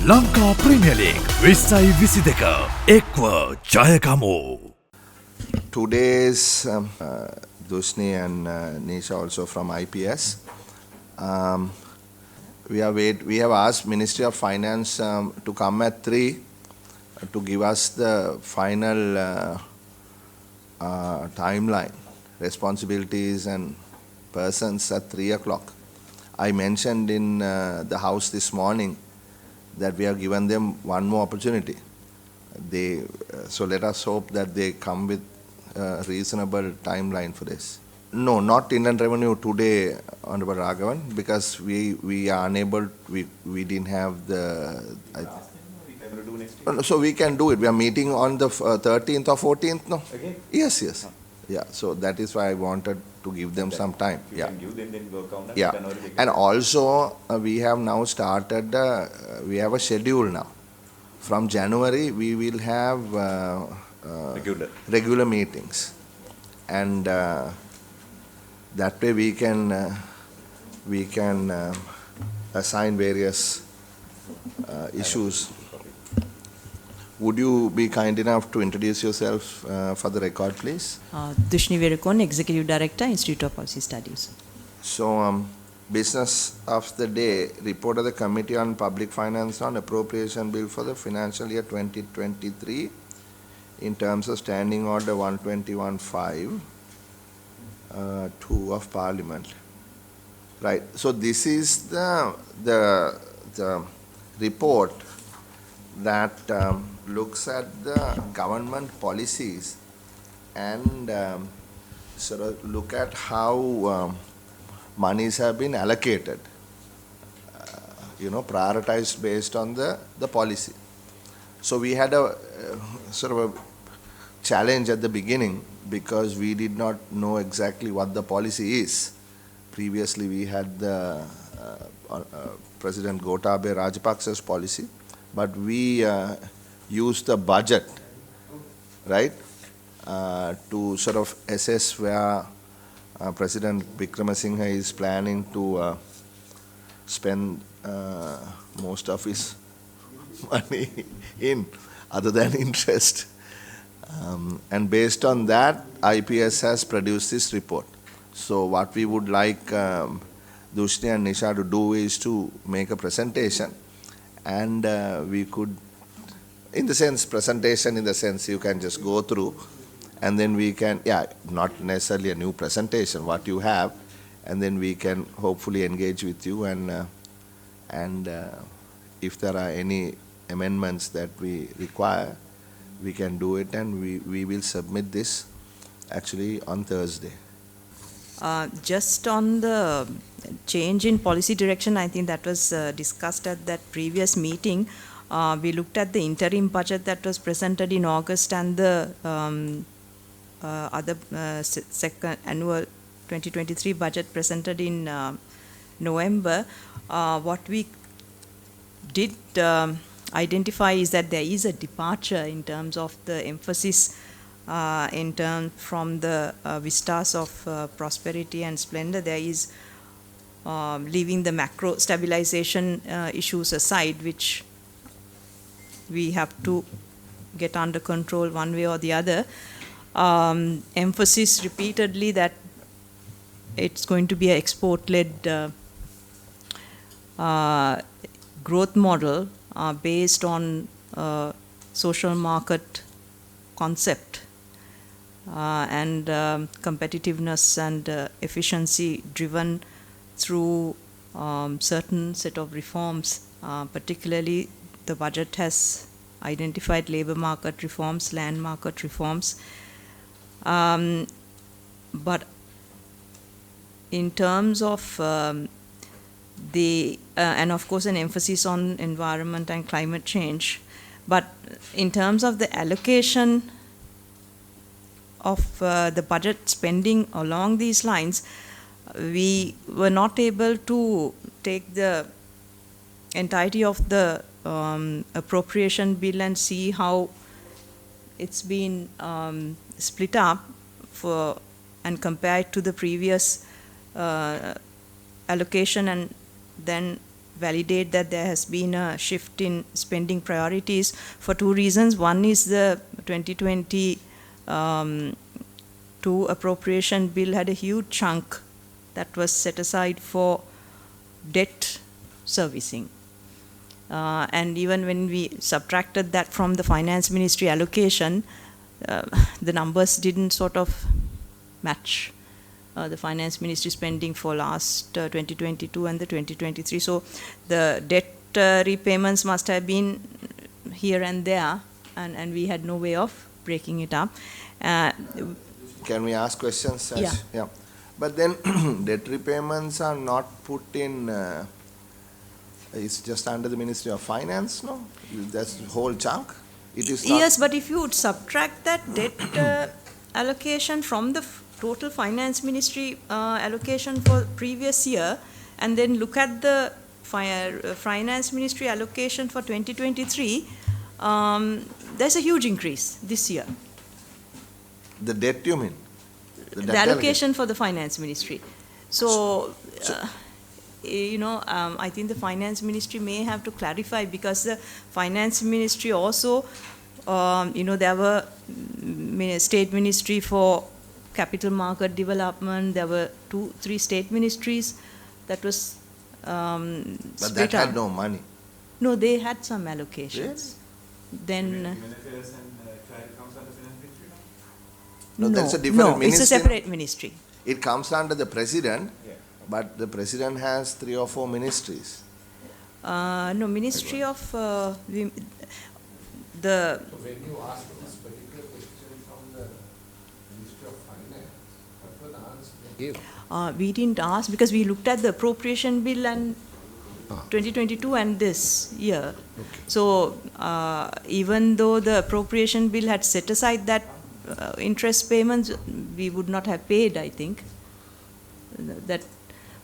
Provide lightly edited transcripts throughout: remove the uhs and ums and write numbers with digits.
Lanka premier league 2022 එක්ව ජයගමු. Today's Dushni and Nisha also from IPS. We have asked Ministry of Finance to come at 3 to give us the final timeline, responsibilities and persons at 3 o'clock. I mentioned in the House this morning that we have given them one more opportunity. So let us hope that they come with a reasonable timeline for this. No, not Inland Revenue today, Honorable Raghavan, because we are unable, we didn't have the... So we can do it. We are meeting on the 13th or 14th, no? Okay. Yes, yes. Yeah, so that is why I wanted to give them some time. If you can give them, then work on that. Yeah, and also we have now started, we have a schedule now. From January, we will have regular meetings. And that way we can assign various issues. Would you be kind enough to introduce yourself for the record, please? Dushni Verakon, Executive Director, Institute of Policy Studies. So, business of the day, report of the Committee on Public Finance on Appropriation Bill for the financial year 2023 in terms of Standing Order 121.5, 2 of Parliament. Right. So this is the report that looks at the government policies and sort of look at how monies have been allocated, prioritized based on the policy. So we had a sort of a challenge at the beginning because we did not know exactly what the policy is. Previously we had the President Gotabaya Rajapaksa's policy, but we used the budget, right, to sort of assess where President Wickremesinghe is planning to spend most of his money in, other than interest. And based on that, IPS has produced this report. So what we would like Dushni and Nisha to do is to make a presentation, and we could, in the sense you can just go through, and then we can, not necessarily a new presentation, what you have, and then we can hopefully engage with you, and if there are any amendments that we require, we can do it, and we will submit this actually on Thursday. Just on the change in policy direction, I think that was discussed at that previous meeting. We looked at the interim budget that was presented in August and the other second annual 2023 budget presented in November. What we did identify is that there is a departure in terms of the emphasis from the vistas of prosperity and splendor. There is leaving the macro stabilization issues aside, which we have to get under control one way or the other. Emphasis repeatedly that it's going to be an export-led growth model based on social market concept and competitiveness and efficiency driven through certain set of reforms. Particularly, the budget has identified labor market reforms, land market reforms. But in terms of and of course an emphasis on environment and climate change, but in terms of the allocation of the budget spending along these lines, we were not able to take the entirety of the appropriation bill and see how it's been split up and compare it to the previous allocation and then validate that there has been a shift in spending priorities for two reasons. One is the 2022 appropriation bill had a huge chunk that was set aside for debt servicing. And even when we subtracted that from the finance ministry allocation, the numbers didn't sort of match the finance ministry spending for last 2022 and the 2023. So the debt repayments must have been here and there, and we had no way of breaking it up. Can we ask questions? Yeah. But then debt repayments are not put in, it's just under the Ministry of Finance, no? That's the whole chunk? It is not. Yes, but if you would subtract that debt allocation from the total finance ministry allocation for previous year, and then look at the finance ministry allocation for 2023, there's a huge increase this year. The debt, you mean? The allocation for the finance ministry. So I think the finance ministry may have to clarify, because the finance ministry also, there were state ministry for capital market development, there were 2-3 state ministries that was but that had no money. No, they had some allocations. Yes. Then No, that's a different ministry. It's a separate ministry. It comes under the president, but the president has 3 or 4 ministries. No, Ministry of the. When you asked this particular question from the Ministry of Finance, what was the answer they gave? We didn't ask because we looked at the appropriation bill and 2022 and this year. Okay. So even though the appropriation bill had set aside that interest payments, we would not have paid, I think.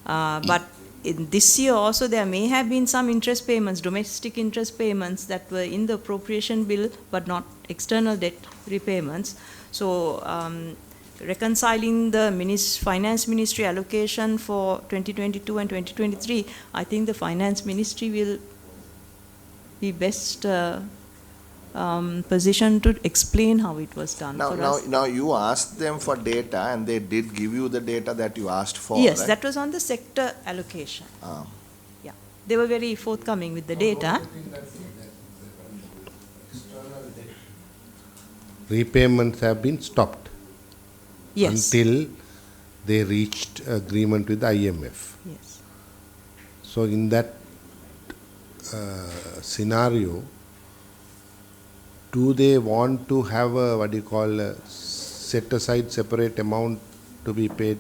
But in this year also there may have been some interest payments, domestic interest payments that were in the appropriation bill, but not external debt repayments. So reconciling the finance ministry allocation for 2022 and 2023, I think the finance ministry will be best positioned to explain how it was done. Now you asked them for data, and they did give you the data that you asked for. Yes, right? that was on the sector allocation. Yeah, they were very forthcoming with the data. Repayments have been stopped. Yes. Until they reached agreement with the IMF. Yes. So in that scenario, do they want to have a set aside separate amount to be paid,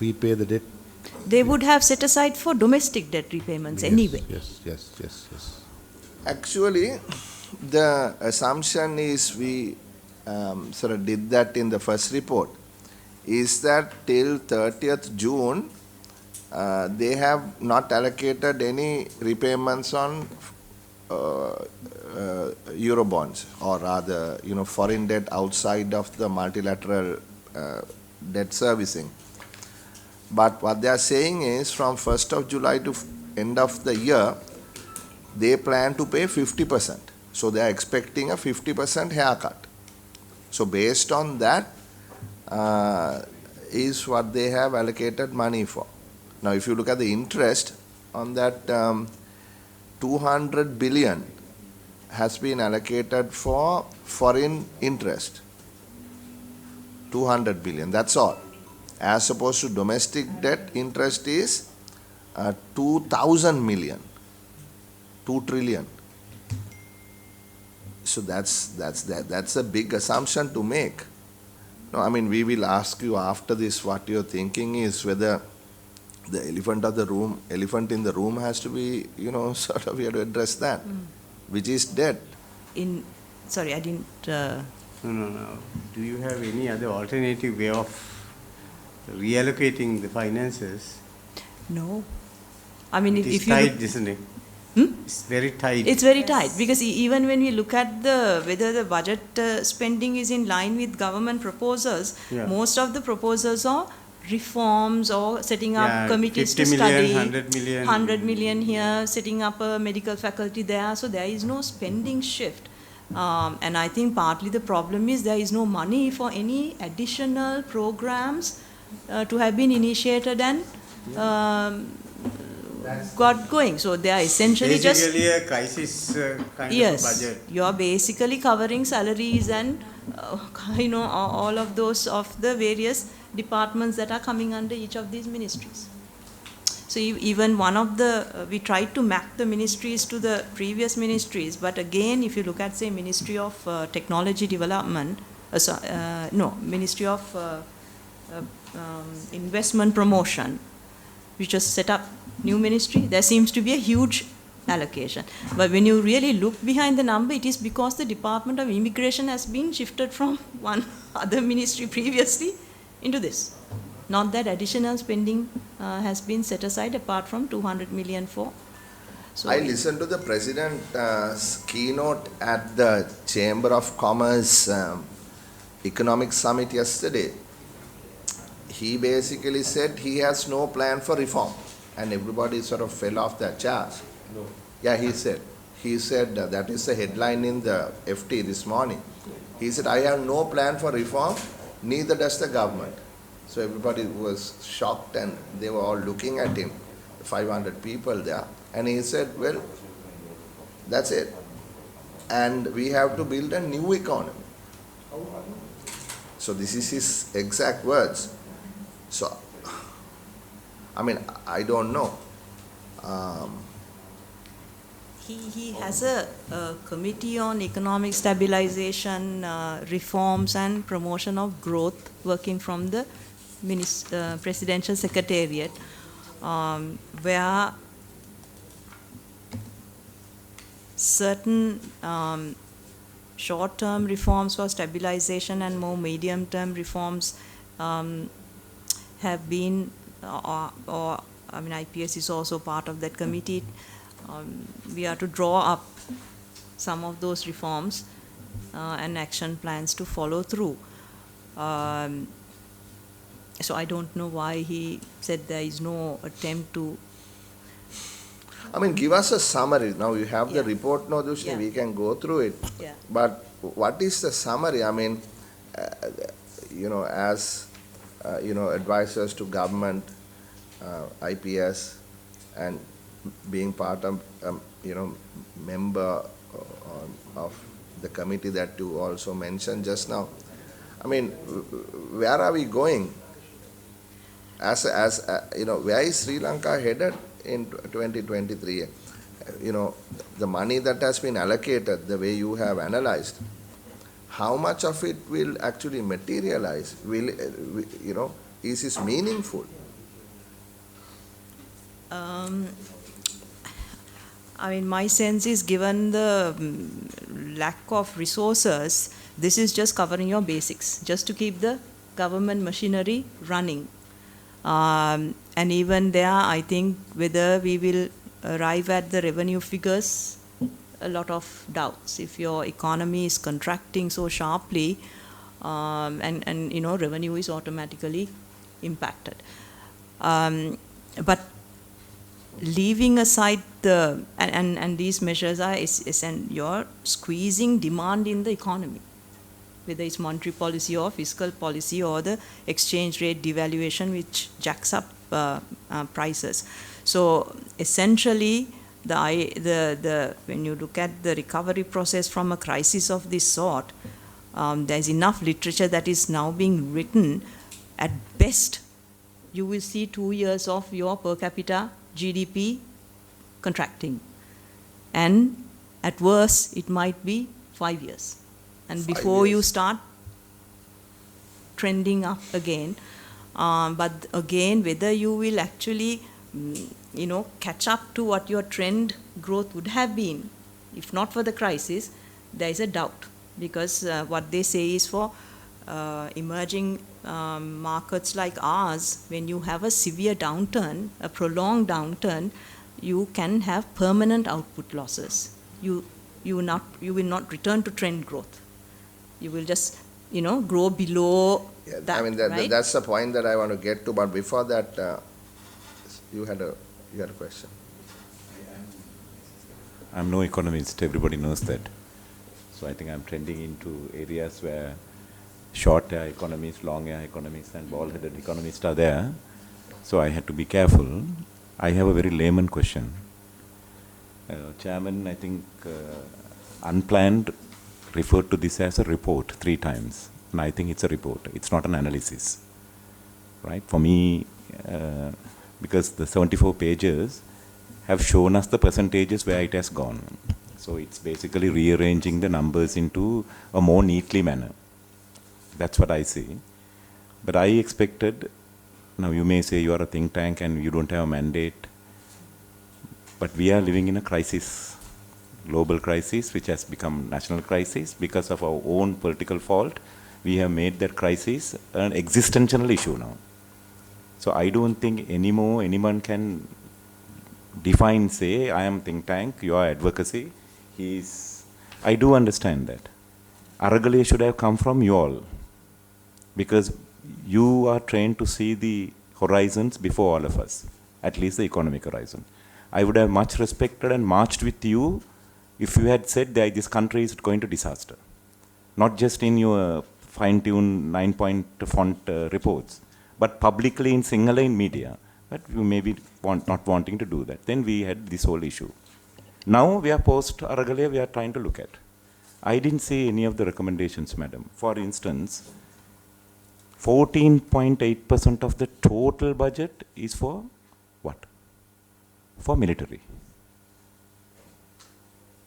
repay the debt? They would have set aside for domestic debt repayments anyway. Yes. Actually, the assumption is we sort of did that in the first report, is that till 30th June, they have not allocated any repayments on Eurobonds, or rather, foreign debt outside of the multilateral debt servicing. But what they are saying is from 1st of July to end of the year, they plan to pay 50%. So they are expecting a 50% haircut. So based on that is what they have allocated money for. Now if you look at the interest on that, 200 billion has been allocated for foreign interest. 200 billion, that's all. As opposed to domestic debt interest is 2,000 million, 2 trillion. So that's a big assumption to make. No, I mean, we will ask you after this what your thinking is, whether the elephant in the room has to be, sort of, we have to address that, which is debt. Sorry, I didn't. No. Do you have any other alternative way of reallocating the finances? No. I mean, It's if you tight, isn't it? It's very tight. It's very tight, because even when we look at whether the budget spending is in line with government proposals, Yeah. most of the proposals are reforms or setting up Yeah, committees 50 to million, study. 100 million. 100 million here, setting up a medical faculty there. So there is no spending shift. And I think partly the problem is there is no money for any additional programs to have been initiated and got going. So they are essentially Basically a crisis kind of a yes, budget. you are basically covering salaries and all of those of the various departments that are coming under each of these ministries. So even one of the, we tried to map the ministries to the previous ministries, but again, if you look at, say, Ministry of Technology Development, Ministry of Investment Promotion, which was set up new ministry, there seems to be a huge allocation. But when you really look behind the number, it is because the Department of Immigration has been shifted from one other ministry previously into this. Not that additional spending has been set aside apart from 200 million for. So I listened to the President's keynote at the Chamber of Commerce Economic Summit yesterday. He basically said he has no plan for reform, and everybody sort of fell off their chairs. No. Yeah, he said that is the headline in the FT this morning. He said, I have no plan for reform, neither does the government. So everybody was shocked and they were all looking at him, 500 people there. And he said, well, that's it. And we have to build a new economy. So this is his exact words. So, I mean, I don't know. he has a committee on economic stabilization, reforms and promotion of growth working from the Presidential Secretariat, where certain short-term reforms for stabilization and more medium-term reforms have been, IPS is also part of that committee. We are to draw up some of those reforms and action plans to follow through. So I don't know why he said there is no attempt to. I mean, give us a summary. Now you have the report, no, Dushni, Yeah. we can go through it. Yeah. But what is the summary? I mean, as, advisors to government, IPS, and being part of, member of the committee that you also mentioned just now. I mean, where are we going? Where is Sri Lanka headed in 2023? The money that has been allocated, the way you have analyzed, how much of it will actually materialize? Is this meaningful? My sense is, given the lack of resources, this is just covering your basics, just to keep the government machinery running. And even there, I think whether we will arrive at the revenue figures, a lot of doubts. If your economy is contracting so sharply, revenue is automatically impacted. But leaving aside and these measures are you're squeezing demand in the economy, whether it's monetary policy or fiscal policy or the exchange rate devaluation, which jacks up prices. So essentially, when you look at the recovery process from a crisis of this sort, there's enough literature that is now being written. At best, you will see 2 years of your per capita GDP contracting. And at worst, it might be 5 years. And before you start trending up again. But again, whether you will actually, catch up to what your trend growth would have been, if not for the crisis, there is a doubt. Because what they say is for emerging markets like ours, when you have a severe downturn, a prolonged downturn, you can have permanent output losses. You will not return to trend growth. You will just grow below Yeah, that, I mean, right? that's the point that I want to get to, but before that, you had a question. I'm no economist, everybody knows that. So I think I'm trending into areas where short hair economists, long hair economists, and bald headed economists are there. So I had to be careful. I have a very layman question. Chairman, I think unplanned referred to this as a report 3 times. And I think it's a report, it's not an analysis. Right? For me, because the 74 pages have shown us the percentages where it has gone. So it's basically rearranging the numbers into a more neatly manner. That's what I see. But I expected, now you may say you are a think tank and you don't have a mandate, but we are living in a crisis, global crisis, which has become national crisis because of our own political fault. We have made that crisis an existential issue now. So I don't think anymore anyone can define, say, I am think tank, you are advocacy. I do understand that. Aragale should have come from you all, because you are trained to see the horizons before all of us, at least the economic horizon. I would have much respected and marched with you if you had said that this country is going to disaster. Not just in your fine-tuned 9-point font reports, but publicly in single-line media. But you may be not wanting to do that. Then we had this whole issue. Now we are post-Aragale, we are trying to look at. I didn't see any of the recommendations, madam. For instance, 14.8% of the total budget is for what? For military.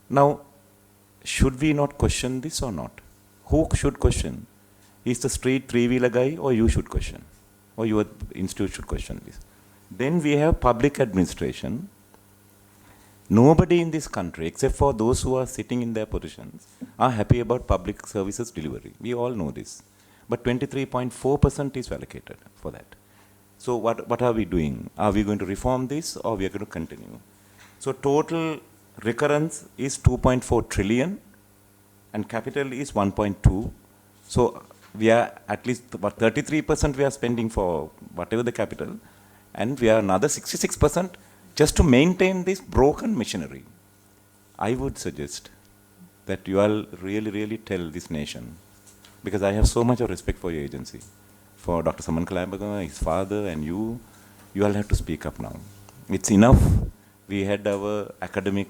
Now, should we not question this or not? Who should question? Is the street three-wheeler guy, or you should question? Or your institute should question this? Then we have public administration. Nobody in this country, except for those who are sitting in their positions, are happy about public services delivery. We all know this. But 23.4% is allocated for that. So what are we doing? Are we going to reform this, or we are going to continue? So total recurrence is 2.4 trillion and capital is 1.2. So we are at least about 33% we are spending for whatever the capital, and we are another 66% just to maintain this broken machinery. I would suggest that you all really tell this nation, because I have so much of respect for your agency, for Dr. Saman Kalabaga, his father, and you all have to speak up now. It's enough. We had our academic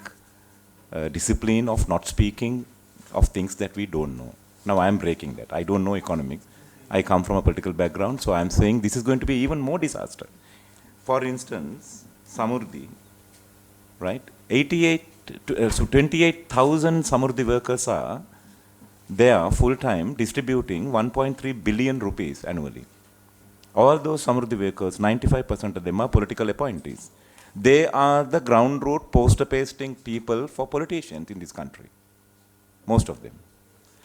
discipline of not speaking of things that we don't know. Now I am breaking that. I don't know economics. I come from a political background, so I am saying this is going to be even more disaster. For instance, Samurdhi, right? 28,000 Samurdhi workers are there full-time distributing 1.3 billion rupees annually. All those Samurdhi workers, 95% of them are political appointees. They are the ground root poster pasting people for politicians in this country. Most of them.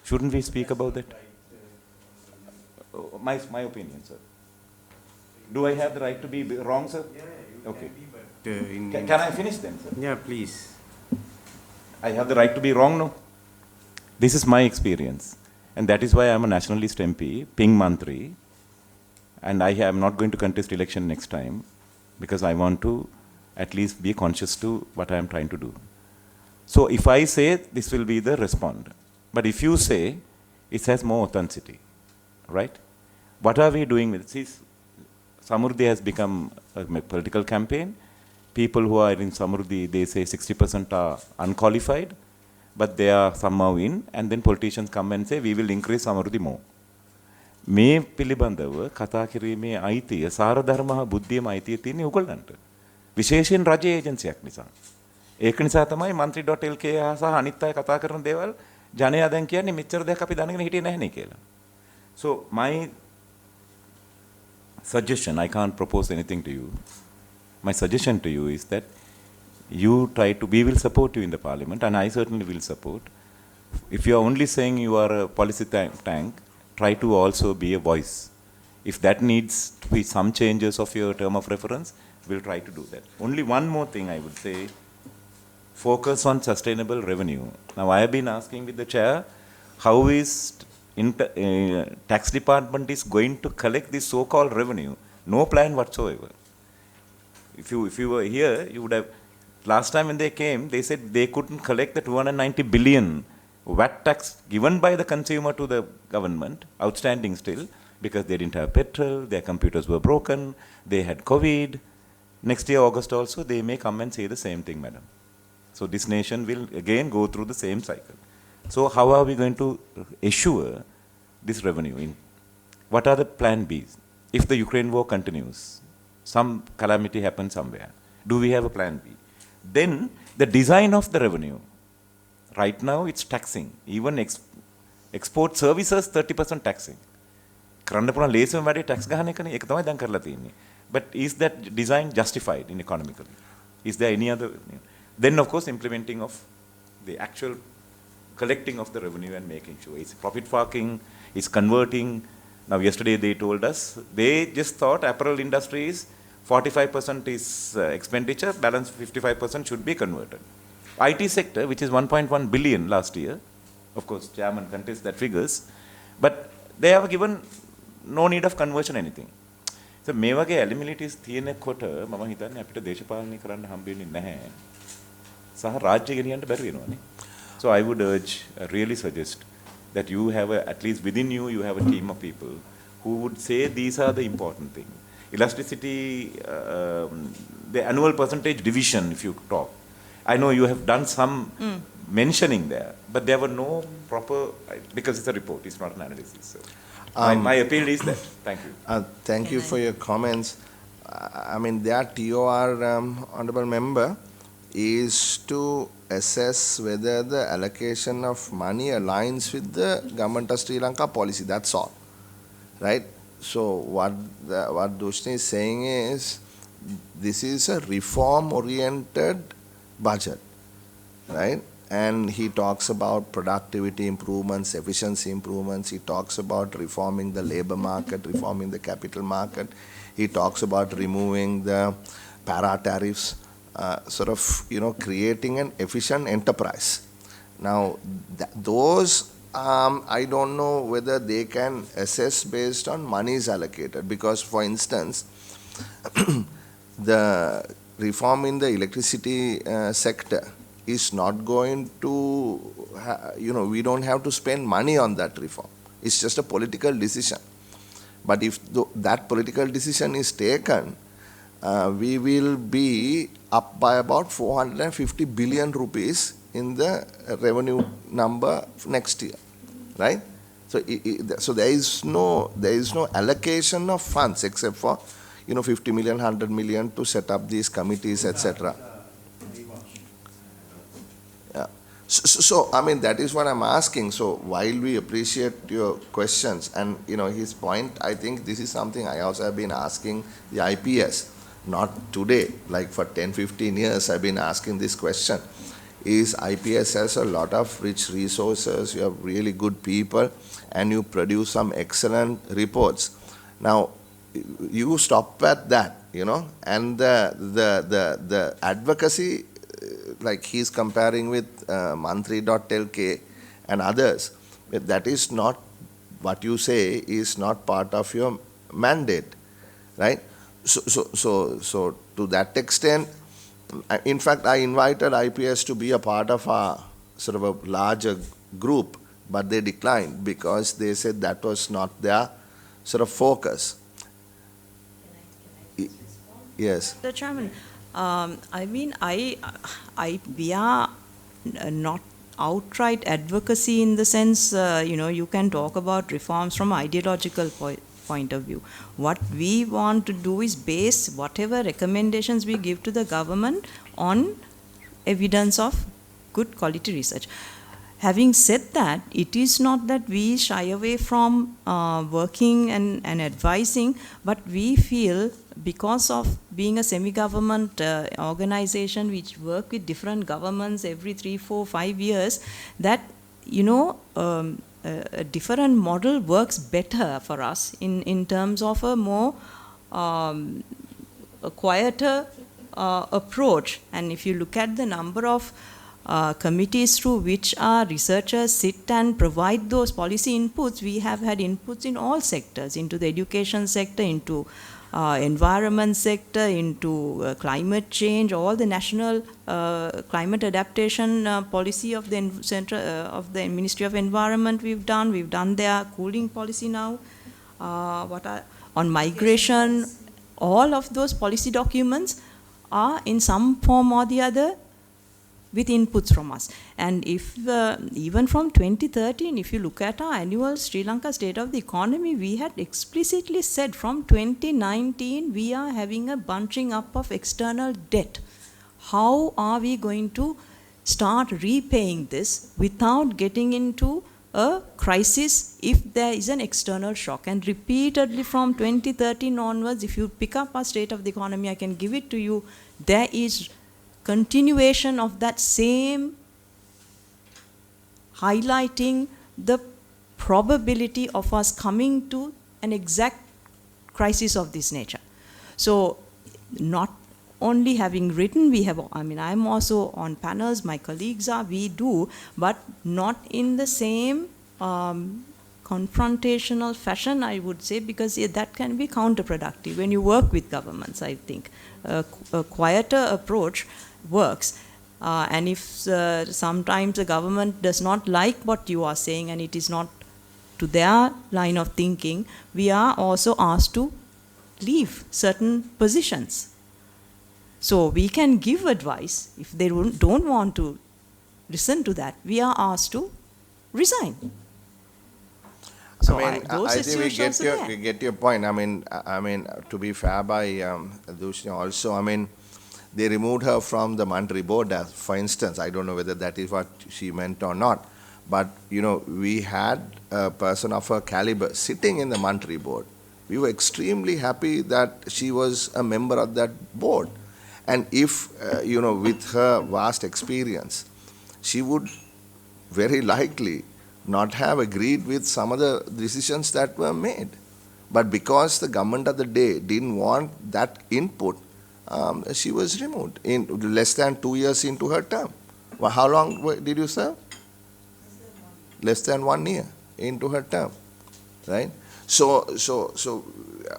Shouldn't we speak about that? My opinion, sir. Do I have the right to be wrong, sir? Okay. Can I finish then, sir? Yeah, please. I have the right to be wrong, no? This is my experience. And that is why I am a nationalist MP, Ping Mantri. And I am not going to contest election next time, because I want to at least be conscious to what I am trying to do. So if I say, this will be the respond. But if you say, it has more authenticity, right? What are we doing with this? Samurdhi has become a political campaign. People who are in Samurdhi, they say 60% are unqualified, but they are somehow in, and then politicians come and say, we will increase Samurdhi more. මේ පිළිබඳව කතා කිරීමේ අයිතිය සාරධර්ම හා බුද්ධියම අයිතිය තියෙන්නේ උගලන්ට. විශේෂයෙන් රජ ඒජන්සියක් නිසා. ඒක නිසා තමයි mantri.lk සහ අනිත් අය කතා කරන දේවල් ජනයා දැන් කියන්නේ මෙච්චර දෙයක් අපි දැනගෙන හිටියේ නැහනේ කියලා. So my suggestion, I can't propose anything to you. My suggestion to you is that you try to, we will support you in the parliament, and I certainly will support. If you are only saying you are a policy tank, try to also be a voice. If that needs to be some changes of your term of reference, we'll try to do that. Only one more thing I would say, focus on sustainable revenue. Now I have been asking with the chair, how is tax department is going to collect this so-called revenue. No plan whatsoever. If you were here, you would have. Last time when they came, they said they couldn't collect the 290 billion VAT tax given by the consumer to the government, outstanding still, because they didn't have petrol, their computers were broken, they had COVID. Next year, August also, they may come and say the same thing, madam. So this nation will again go through the same cycle. So how are we going to assure this revenue? What are the plan Bs? If the Ukraine war continues, some calamity happens somewhere, do we have a plan B? Then the design of the revenue, right now it's taxing, even export services 30% taxing. කරන්න පුළුවන් ලේසිම වැඩේ tax ගහන එකනේ. ඒක තමයි දැන් කරලා තියෙන්නේ. But is that design justified in economically? Is there any other? Then of course implementing of the actual collecting of the revenue and making sure it's profit parking, it's converting. Now yesterday they told us they just thought apparel industries 45% is expenditure, balance 55% should be converted. IT sector, which is 1.1 billion last year, of course chairman contests that figures, but they have given no need of conversion anything. So මේ වගේ ඇලිමිලිටිස් තියෙනකොට මම හිතන්නේ අපිට දේශපාලනය කරන්න හම්බෙන්නේ නැහැ. සහ රාජ්‍ය ගෙනියන්න බැරි වෙනවානේ. So I would urge, really suggest that you have at least within you have a team of people who would say these are the important things. Elasticity, the annual percentage division, if you talk. I know you have done some mentioning there, but there were no proper, because it's a report, it's not an analysis. So my appeal is that. Thank you. Thank you for your comments. I mean, their TOR, honorable member, is to assess whether the allocation of money aligns with the government of Sri Lanka policy. That's all, right? So what Dushni is saying is, this is a reform-oriented budget, right? And he talks about productivity improvements, efficiency improvements. He talks about reforming the labor market, reforming the capital market. He talks about removing the para-tariffs, sort of, creating an efficient enterprise. Now, those, I don't know whether they can assess based on monies allocated. Because, for instance, the reform in the electricity sector is not going to, we don't have to spend money on that reform. It's just a political decision. But if that political decision is taken, we will be up by about 450 billion rupees in the revenue number next year, right? So there is no allocation of funds except for 50 million, 100 million to set up these committees, etc. So, I mean, that is what I'm asking. So, while we appreciate your questions and, his point, I think this is something I also have been asking the IPS, not today, like for 10, 15 years I've been asking this question. Is IPS has a lot of rich resources, you have really good people, and you produce some excellent reports. Now, you stop at that, and the advocacy, like he's comparing with Mantri.lk and others, that is not, what you say is not part of your mandate, right? So to that extent, in fact, I invited IPS to be a part of a sort of a larger group, but they declined because they said that was not their sort of focus. Yes. Mr. Chairman, I mean, we are not outright advocacy in the sense, you can talk about reforms from ideological point of view. What we want to do is base whatever recommendations we give to the government on evidence of good quality research. Having said that, it is not that we shy away from working and advising, but we feel because of being a semi-government organization which work with different governments every 3, 4, 5 years, that, a different model works better for us in terms of a more a quieter approach. And if you look at the number of committees through which our researchers sit and provide those policy inputs. We have had inputs in all sectors, into the education sector, into environment sector, into climate change, all the national climate adaptation policy of the of the Ministry of Environment we've done their cooling policy now, on migration. All of those policy documents are in some form or the other with inputs from us. And if even from 2013, if you look at our annual Sri Lanka State of the Economy, we had explicitly said from 2019 we are having a bunching up of external debt. How are we going to start repaying this without getting into a crisis if there is an external shock? And repeatedly from 2013 onwards, if you pick up our State of the Economy, I can give it to you, there is continuation of that same highlighting the probability of us coming to an exact crisis of this nature. So not only having written, we have, I mean, I'm also on panels, my colleagues are, we do, but not in the same confrontational fashion, I would say, because that can be counterproductive when you work with governments, I think. A quieter approach works. And if sometimes the government does not like what you are saying and it is not to their line of thinking, we are also asked to leave certain positions. So we can give advice. If they don't want to listen to that, we are asked to resign. So I think we get your point. I mean, to be fair by Dushni also, I mean, they removed her from the monetary board, as, for instance. I don't know whether that is what she meant or not. But, you know, we had a person of her caliber sitting in the monetary board. We were extremely happy that she was a member of that board. And if, you know, with her vast experience, she would very likely not have agreed with some of the decisions that were made. But because the government of the day didn't want that input, she was removed in less than 2 years into her term. Well, how long did you serve? Less than 1 year into her term, right? So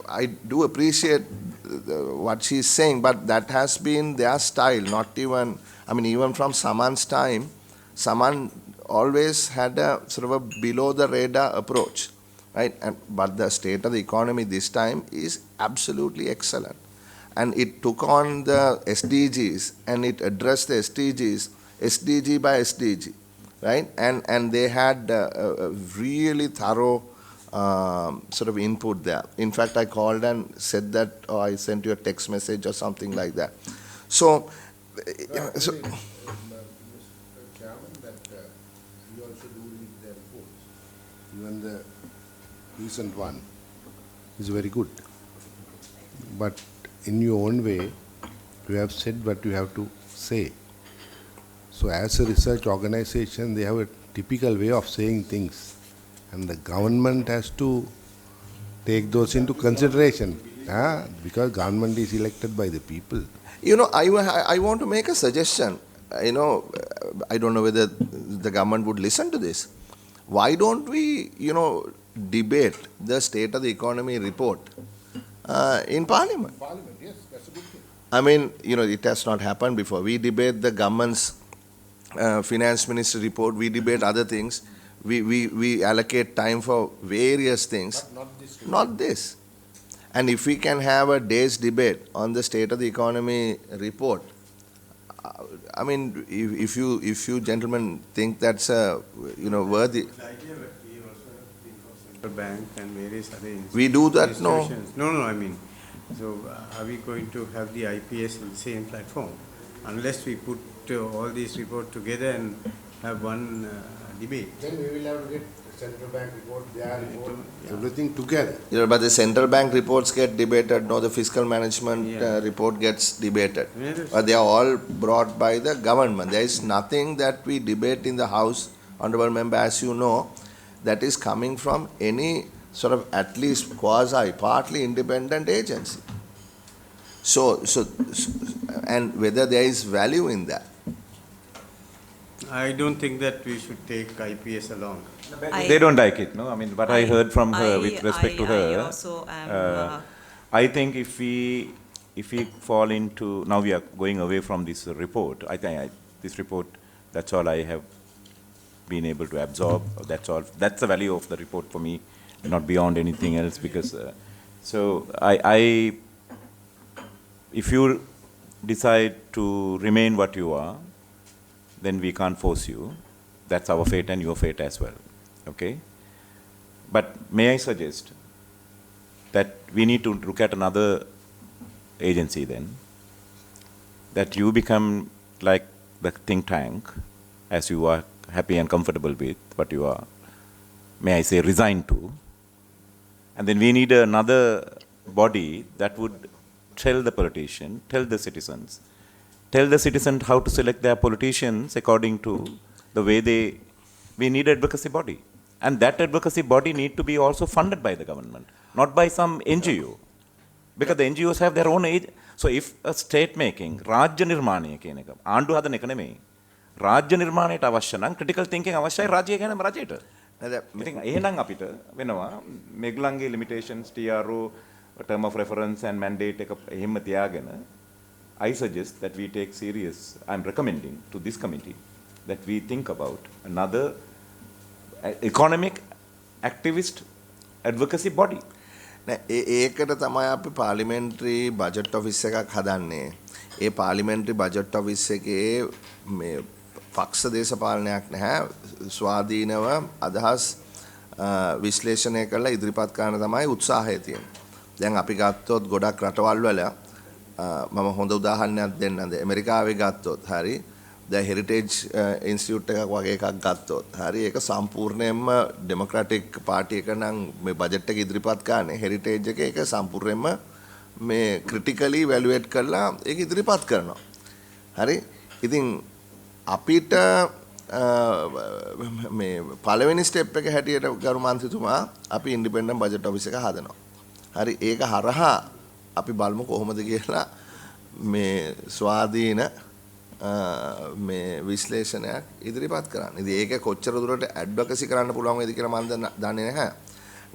I do appreciate what she's saying, but that has been their style. Not even, I mean, even from Saman's time, Saman always had a sort of a below the radar approach, right? But the State of the Economy this time is absolutely excellent. And it took on the SDGs and it addressed the SDGs, SDG by SDG, right? And they had a really thorough sort of input there. In fact, I called and said that, or I sent you a text message or something like that. So, Mr. Chairman, that you also do read the reports. Even the recent one is very good. But in your own way, you have said what you have to say. So as a research organization, they have a typical way of saying things. And the government has to take those into consideration, because government is elected by the people. you know, I want to make a suggestion. You know, I don't know whether the government would listen to this. Why don't we, you know, debate the State of the Economy report in Parliament? Parliament, yes, that's a good thing. I mean, you know, it has not happened before. We debate the government's finance minister report, we debate other things. We allocate time for various things. But not this. Not this. And if we can have a day's debate on the State of the Economy report, I mean, if you gentlemen think that's worthy. The idea that we also have been for central bank and various other institutions. We do that, no? No, I mean, so are we going to have the IPS on the same platform? Unless we put all these reports together and have one debate. Then we will have to get the central bank report, their report, everything together. You know, but the central bank reports get debated, no, the fiscal management report gets debated. But they are all brought by the government. There is nothing that we debate in the House, Honorable Member, as you know, that is coming from any sort of at least quasi, partly independent agency. So, and whether there is value in that. I don't think that we should take IPS along. They don't like it, no? I mean, what I heard from her with respect to I her, also am, I think if we fall into, now we are going away from this report, I think this report, that's all I have been able to absorb, that's all, that's the value of the report for me, not beyond anything else, because, so if you decide to remain what you are, then we can't force you. That's our fate and your fate as well, okay? But may I suggest that we need to look at another agency then, that you become like the think tank, as you are happy and comfortable with what you are, may I say resigned to, and then we need another body that would tell the politician, tell the citizens how to select their politicians according to the way we need advocacy body. And that advocacy body need to be also funded by the government, not by some NGO. Because the NGOs have their own age. So if a state making, Rajya Nirmani කියන එක, ආණ්ඩු හදන එක නෙමෙයි. රාජ්‍ය නිර්මාණයට අවශ්‍ය නම් critical thinking අවශ්‍යයි රාජ්‍ය ගැනම රජයට. ඉතින් එහෙනම් අපිට වෙනවා මෙගලන්ගේ limitations TRO term of reference and mandate එක එහෙම තියාගෙන I suggest that we take serious, I'm recommending to this committee that we think about another economic activist advocacy body. ඒකට තමයි අපි පාර්ලිමේන්ටරි බජට් ඔෆිස් එකක් හදන්නේ. ඒ පාර්ලිමේන්ටරි බජට් ඔෆිස් එකේ මේ පක්ෂ දේශපාලනයක් නැහැ. ස්වාධීනව අදහස් විශ්ලේෂණය කරලා ඉදිරිපත් කරන්න තමයි උත්සාහය තියෙන්නේ. දැන් අපි ගත්තොත් ගොඩක් රටවල් වල මම හොඳ උදාහරණයක් දෙන්නද ඇමරිකාවේ ගත්තොත් හරි ද හෙරිටේජ් ඉන්ස්ටිටියුට් එකක් වගේ එකක් ගත්තොත් හරි ඒක සම්පූර්ණයෙන්ම ඩෙමොක්‍රැටික් පාර්ටි එක නම් මේ බජට් එක ඉදිරිපත් කරන්නේ හෙරිටේජ් එක ඒක සම්පූර්ණයෙන්ම මේ ක්‍රිටිකලි ඉවැලුවේට් කරලා ඒක ඉදිරිපත් කරනවා හරි ඉතින් අපිට මේ පළවෙනි ස්ටෙප් එක හැටියට ගරු මන්ත්‍රීතුමා අපි ඉන්ඩිපෙන්ඩන්ට් බජට් ඔෆිස් එක හදනවා හරි ඒක හරහා අපි බලමු කොහොමද කියලා මේ ස්වාධීන මේ විශ්ලේෂණයක් ඉදිරිපත් කරන්න. ඉතින් ඒක කොච්චර දුරට ඇඩ්වොකසි කරන්න පුළුවන් වේද කියලා මම දන්නේ නැහැ.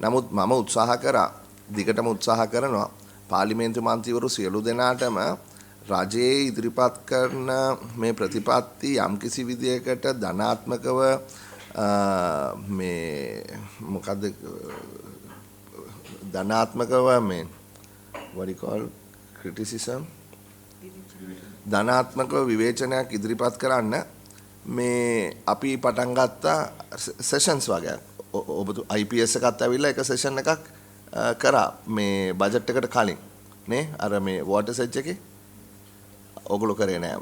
නමුත් මම උත්සාහ කරා, දිගටම උත්සාහ කරනවා පාර්ලිමේන්තු මන්ත්‍රීවරු සියලු දෙනාටම රජයේ ඉදිරිපත් කරන මේ ප්‍රතිපත්ති යම්කිසි විදියකට ධනාත්මකව මේ මොකද්ද ධනාත්මකව මේ what do you call criticism ධනාත්මකව විවේචනයක් ඉදිරිපත් කරන්න මේ අපි පටන් ගත්ත සෙෂන්ස් වගේ ඔබ IPS එකත් ඇවිල්ලා එක සෙෂන් එකක් කරා මේ බජට් එකට කලින් නේ අර මේ වෝටර් සෙජ් එකේ ඔගොල්ලෝ කරේ නෑ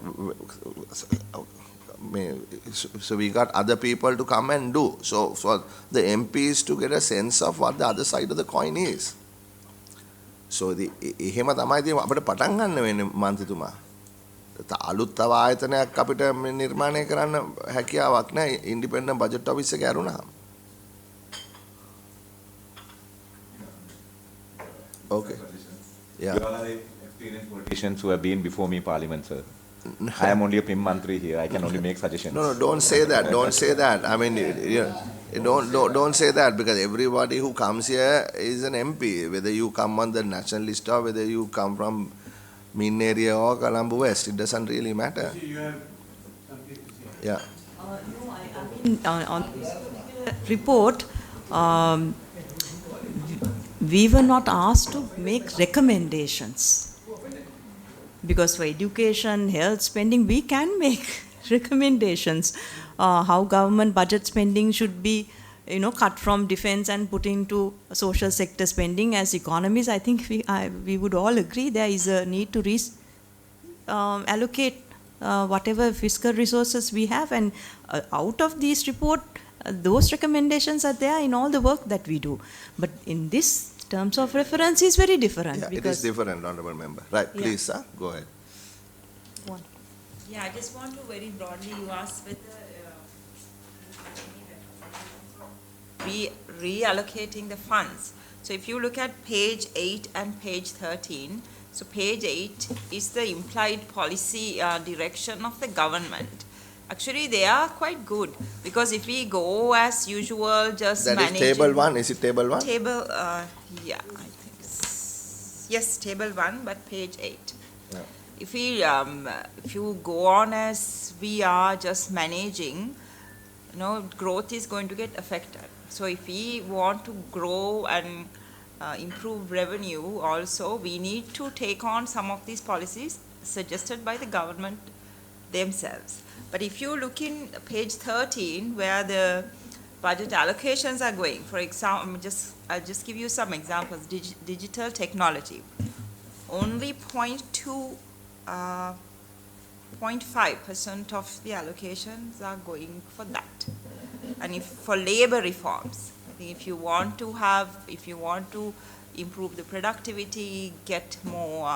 so we got other people to come and do so for the MPs to get a sense of what the other side of the coin is so එහෙම තමයි ඉතින් අපිට පටන් ගන්න වෙන්නේ මන්ත්‍රීතුමා. අලුත් තව ආයතනයක් අපිට නිර්මාණය කරන්න හැකියාවක් නැහැ ඉන්ඩිපෙන්ඩන්ට් බජට් ඔෆිස් එක ඇරුණාම. Okay. Yeah. You are experienced politicians who have been before me parliament, sir. I am only a Prim Mantri here. I can only make suggestions. No, don't say that. Don't say that. I mean, don't say that because everybody who comes here is an MP. Whether you come on the national list or whether you come from Min area or Colombo West, it doesn't really matter. You have something to say. Yeah. No, I mean, on this report, we were not asked to make recommendations. Because for education, health spending, we can make recommendations. How government budget spending should be, cut from defense and put into social sector spending as economies. I think we would all agree there is a need to allocate whatever fiscal resources we have. And out of this report, those recommendations are there in all the work that we do. But in this terms of reference is very different. Yeah, it is different, honorable member. Right, please, sir, go ahead. Yeah, I just want to very broadly, you asked whether reallocating the funds. So if you look at page 8 and page 13, so page 8 is the implied policy direction of the government. Actually, they are quite good, because if we go as usual, just That is managing. table 1, is it table 1? Table, yeah, I think, yes, table 1, but page 8. Yeah. If you go on as we are just managing, growth is going to get affected. So if we want to grow and improve revenue also, we need to take on some of these policies suggested by the government themselves. But if you look in page 13, where the budget allocations are going, for example, I'll just give you some examples. Digital technology, only 0.5% of the allocations are going for that. And if for labor reforms, I think if you want to improve the productivity, get more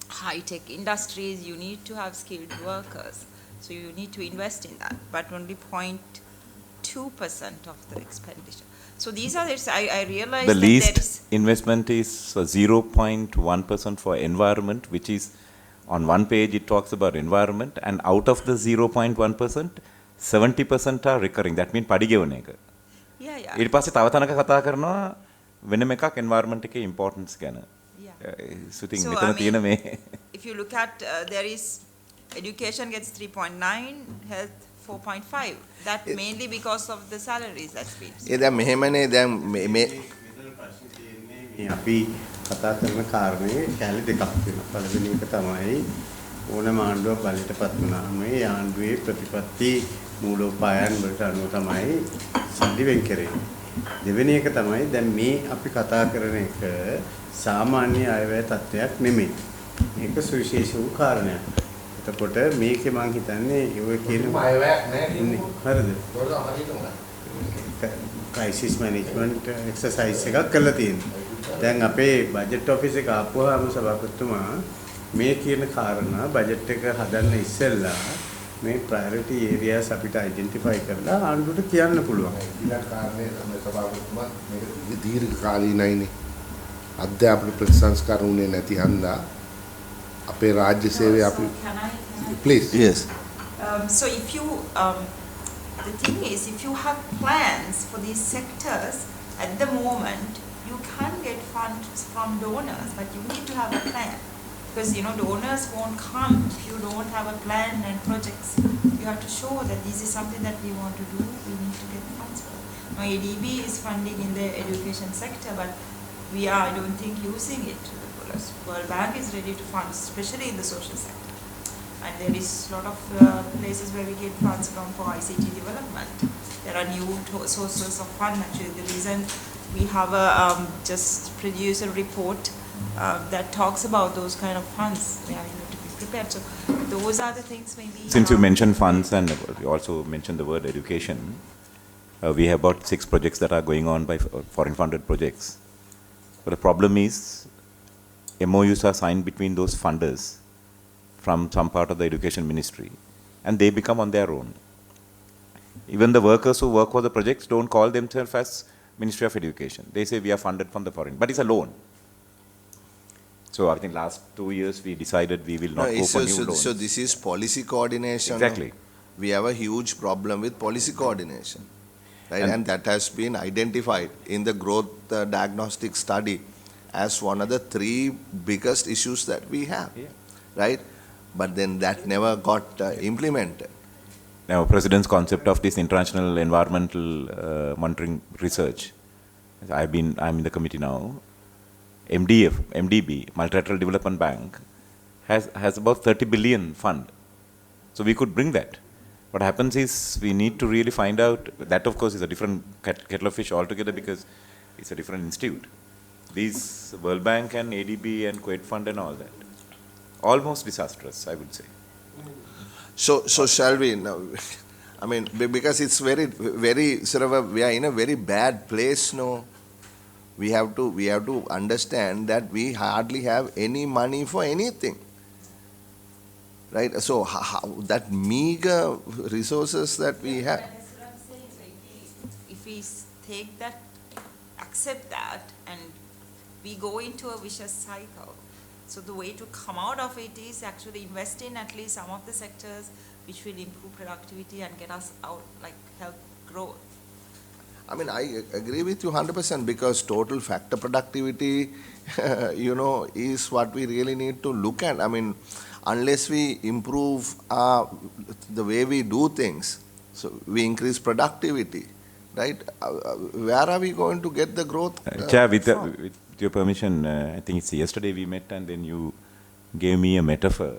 high-tech industries, you need to have skilled workers. So you need to invest in that, but only 0.2% of the expenditure. So these are, I realize the that least investment is 0.1% for environment, which is on one page it talks about environment, and out of the 0.1%, 70% are recurring. That means padi ගෙවන එක. Yeah. ඊට පස්සේ තව තැනක කතා කරනවා වෙනම එකක් environment එකේ importance ගැන. So I think මෙතන තියෙන මේ if you look at there is education gets 3.9, health 4.5. That mainly because of the salaries that's been. දැන් මෙහෙමනේ දැන් මේ අපි කතා කරන කාරණේ කැලේ දෙකක් වෙනවා. පළවෙනි එක තමයි ඕනම ආණ්ඩුවක් බලයටපත් වුණාම මේ ආණ්ඩුවේ ප්‍රතිපත්ති මූලෝපායන් වලට අනුව තමයි සල්ලි වෙන් කරන්නේ. දෙවෙනි එක තමයි දැන් මේ අපි කතා කරන එක සාමාන්‍ය අයවැය තත්ත්වයක් නෙමෙයි. මේක සුවිශේෂ වූ කාරණයක්. එතකොට මේකේ මම හිතන්නේ ඔය කියන අයවැයක් නෑ. හරිද? ක්‍රයිසිස් මැනේජ්මන්ට් එක්සර්සයිස් එකක් කරලා තියෙනවා. දැන් අපේ බජට් ඔෆිස් එක ආපුවාම සභාපතිතුමා මේ කියන කාරණා බජට් එක හදන්න ඉස්සෙල්ලා මේ ප්‍රයොරිටි ඒරියාස් අපිට අයිඩෙන්ටිෆයි කරලා ආණ්ඩුවට කියන්න පුළුවන්. ඊළඟ කාරණේ තමයි සභාපතිතුමා මේක දීර්ඝ කාලීනයිනේ. අධ්‍යාපන ප්‍රතිසංස්කරණ උනේ නැති හන්දා අපේ රාජ්‍ය සේවය අපි please. Yes. So if you, the thing is, if you have plans for these sectors, at the moment, you can get funds from donors, but you need to have a plan. Because, donors won't come if you don't have a plan and projects. You have to show that this is something that we want to do, we need to get funds for. Now, ADB is funding in the education sector, but we are, I don't think, using it to the fullest. World Bank is ready to fund, especially in the social sector. And there is a lot of places where we get funds from for ICT development. There are new sources of fund. Actually, the reason we have just produced a report that talks about those kind of funds. We have to be prepared. So those are the things maybe. Since you mentioned funds and you also mentioned the word education, we have about 6 projects that are going on by foreign funded projects. But the problem is MOUs are signed between those funders from some part of the education ministry, and they become on their own. Even the workers who work for the projects don't call themselves as Ministry of Education. They say we are funded from the foreign, but it's a loan. So I think last 2 years we decided we will not go for new loans. So this is policy coordination. Exactly. We have a huge problem with policy coordination, right? And that has been identified in the growth diagnostic study as one of the 3 biggest issues that we have, right? But then that never got implemented. Now, President's concept of this international environmental monitoring research, I'm in the committee now. MDB, Multilateral Development Bank, has about 30 billion fund. So we could bring that. What happens is we need to really find out, that of course is a different kettle of fish altogether because it's a different institute. These World Bank and ADB and Kuwait Fund and all that. Almost disastrous, I would say. So shall we now? I mean, because it's very sort of we are in a very bad place now. We have to understand that we hardly have any money for anything, right? So how, that meager resources that we have. That's what I'm saying. So if we take that, accept that, and we go into a vicious cycle. So the way to come out of it is actually invest in at least some of the sectors which will improve productivity and get us out, like help growth. I mean, I agree with you 100% because total factor productivity, is what we really need to look at. I mean, unless we improve the way we do things, so we increase productivity, right? Where are we going to get the growth? Chair, with your permission, I think it's yesterday we met and then you gave me a metaphor,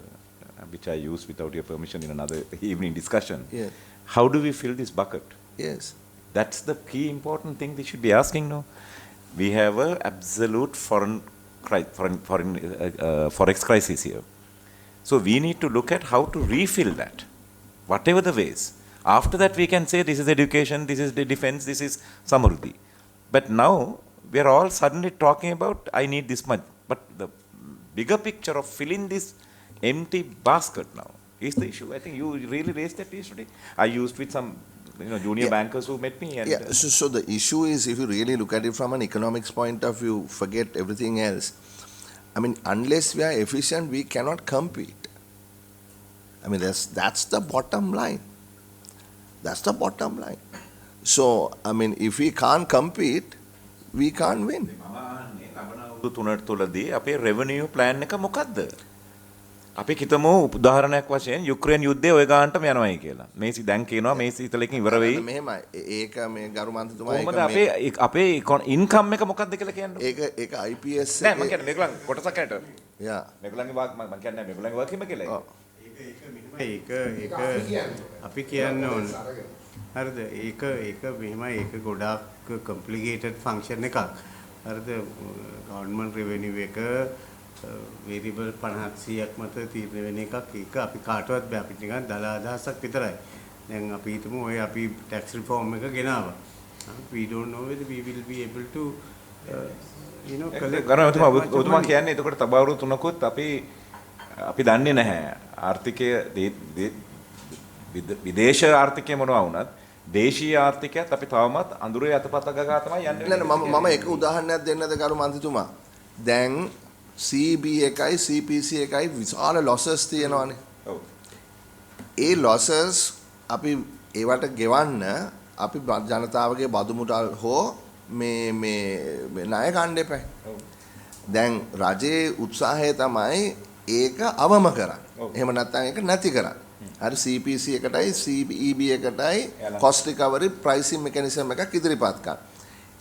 which I used without your permission in another evening discussion. Yes. How do we fill this bucket? Yes. That's the key important thing they should be asking now. We have a absolute forex crisis here. So we need to look at how to refill that, whatever the ways. After that we can say this is education, this is the defense, this is samruddhi. But now we are all suddenly talking about I need this much. But the bigger picture of filling this empty basket now is the issue. I think you really raised that issue today. I used with some junior bankers who met me. And So the issue is, if you really look at it from an economics point of view, forget everything else. I mean, unless we are efficient, we cannot compete. I mean, that's the bottom line. That's the bottom line. So, I mean, if we can't compete, we can't win. අපේ revenue plan එක මොකද්ද? අපි හිතමු උදාහරණයක් වශයෙන් යුක්‍රේන යුද්ධය ඔය ගානටම යනවායි කියලා. මේසි දැන් කියනවා මේසි ඉතලකින් ඉවර වෙයි. මෙහෙමයි. ඒක මේ ගරු මන්ත්‍රීතුමා කොහොමද අපේ ඉන්කම් එක මොකක්ද කියලා කියන්නේ? ඒක IPS නෑ මම කියන්නේ මේගොල්ලන් කොටසක් ඇට. යා. මේගොල්ලන්ගේ මම කියන්නේ මේගොල්ලන්ගේ වගකීම කියලා. ඒක අපි කියන්න ඕන. හරිද? ඒක මෙහෙමයි ඒක ගොඩාක් complicated function එකක්. හරිද? government revenue එක variable 50%ක් මත තීරණය වෙන එකක්. ඒක අපි කාටවත් බෑ. අපිට නිකන් දල අදහසක් විතරයි. දැන් අපි හිතමු ඔය අපි tax reform එක ගෙනාවා. We don't know whether we will be able to collect. ඔතුමා කියන්නේ එතකොට තබවරු තුනකුත් අපි දන්නේ නැහැ. ආර්ථිකය විදේශ ආර්ථිකය මොනවා වුණත් දේශීය ආර්ථිකයත් අපි තවමත් අඳුරේ අතපත ගගා තමයි යන්නේ. නෑ මම එක උදාහරණයක් දෙන්නද ගරු මන්ත්‍රීතුමා. දැන් CB එකයි CPC එකයි විශාල losses තියෙනවානේ. ඔව්. ඒ losses අපි ඒවට ගෙවන්න අපි ජනතාවගේ බදු මුදල් හෝ මේ ණය ගන්න එපා. ඔව්. දැන් රජයේ උත්සාහය තමයි ඒක අවම කරන්න. එහෙම නැත්නම් ඒක නැති කරන්න. හරි CPC එකටයි CEB එකටයි cost recovery pricing mechanism එකක් ඉදිරිපත් කරන්න.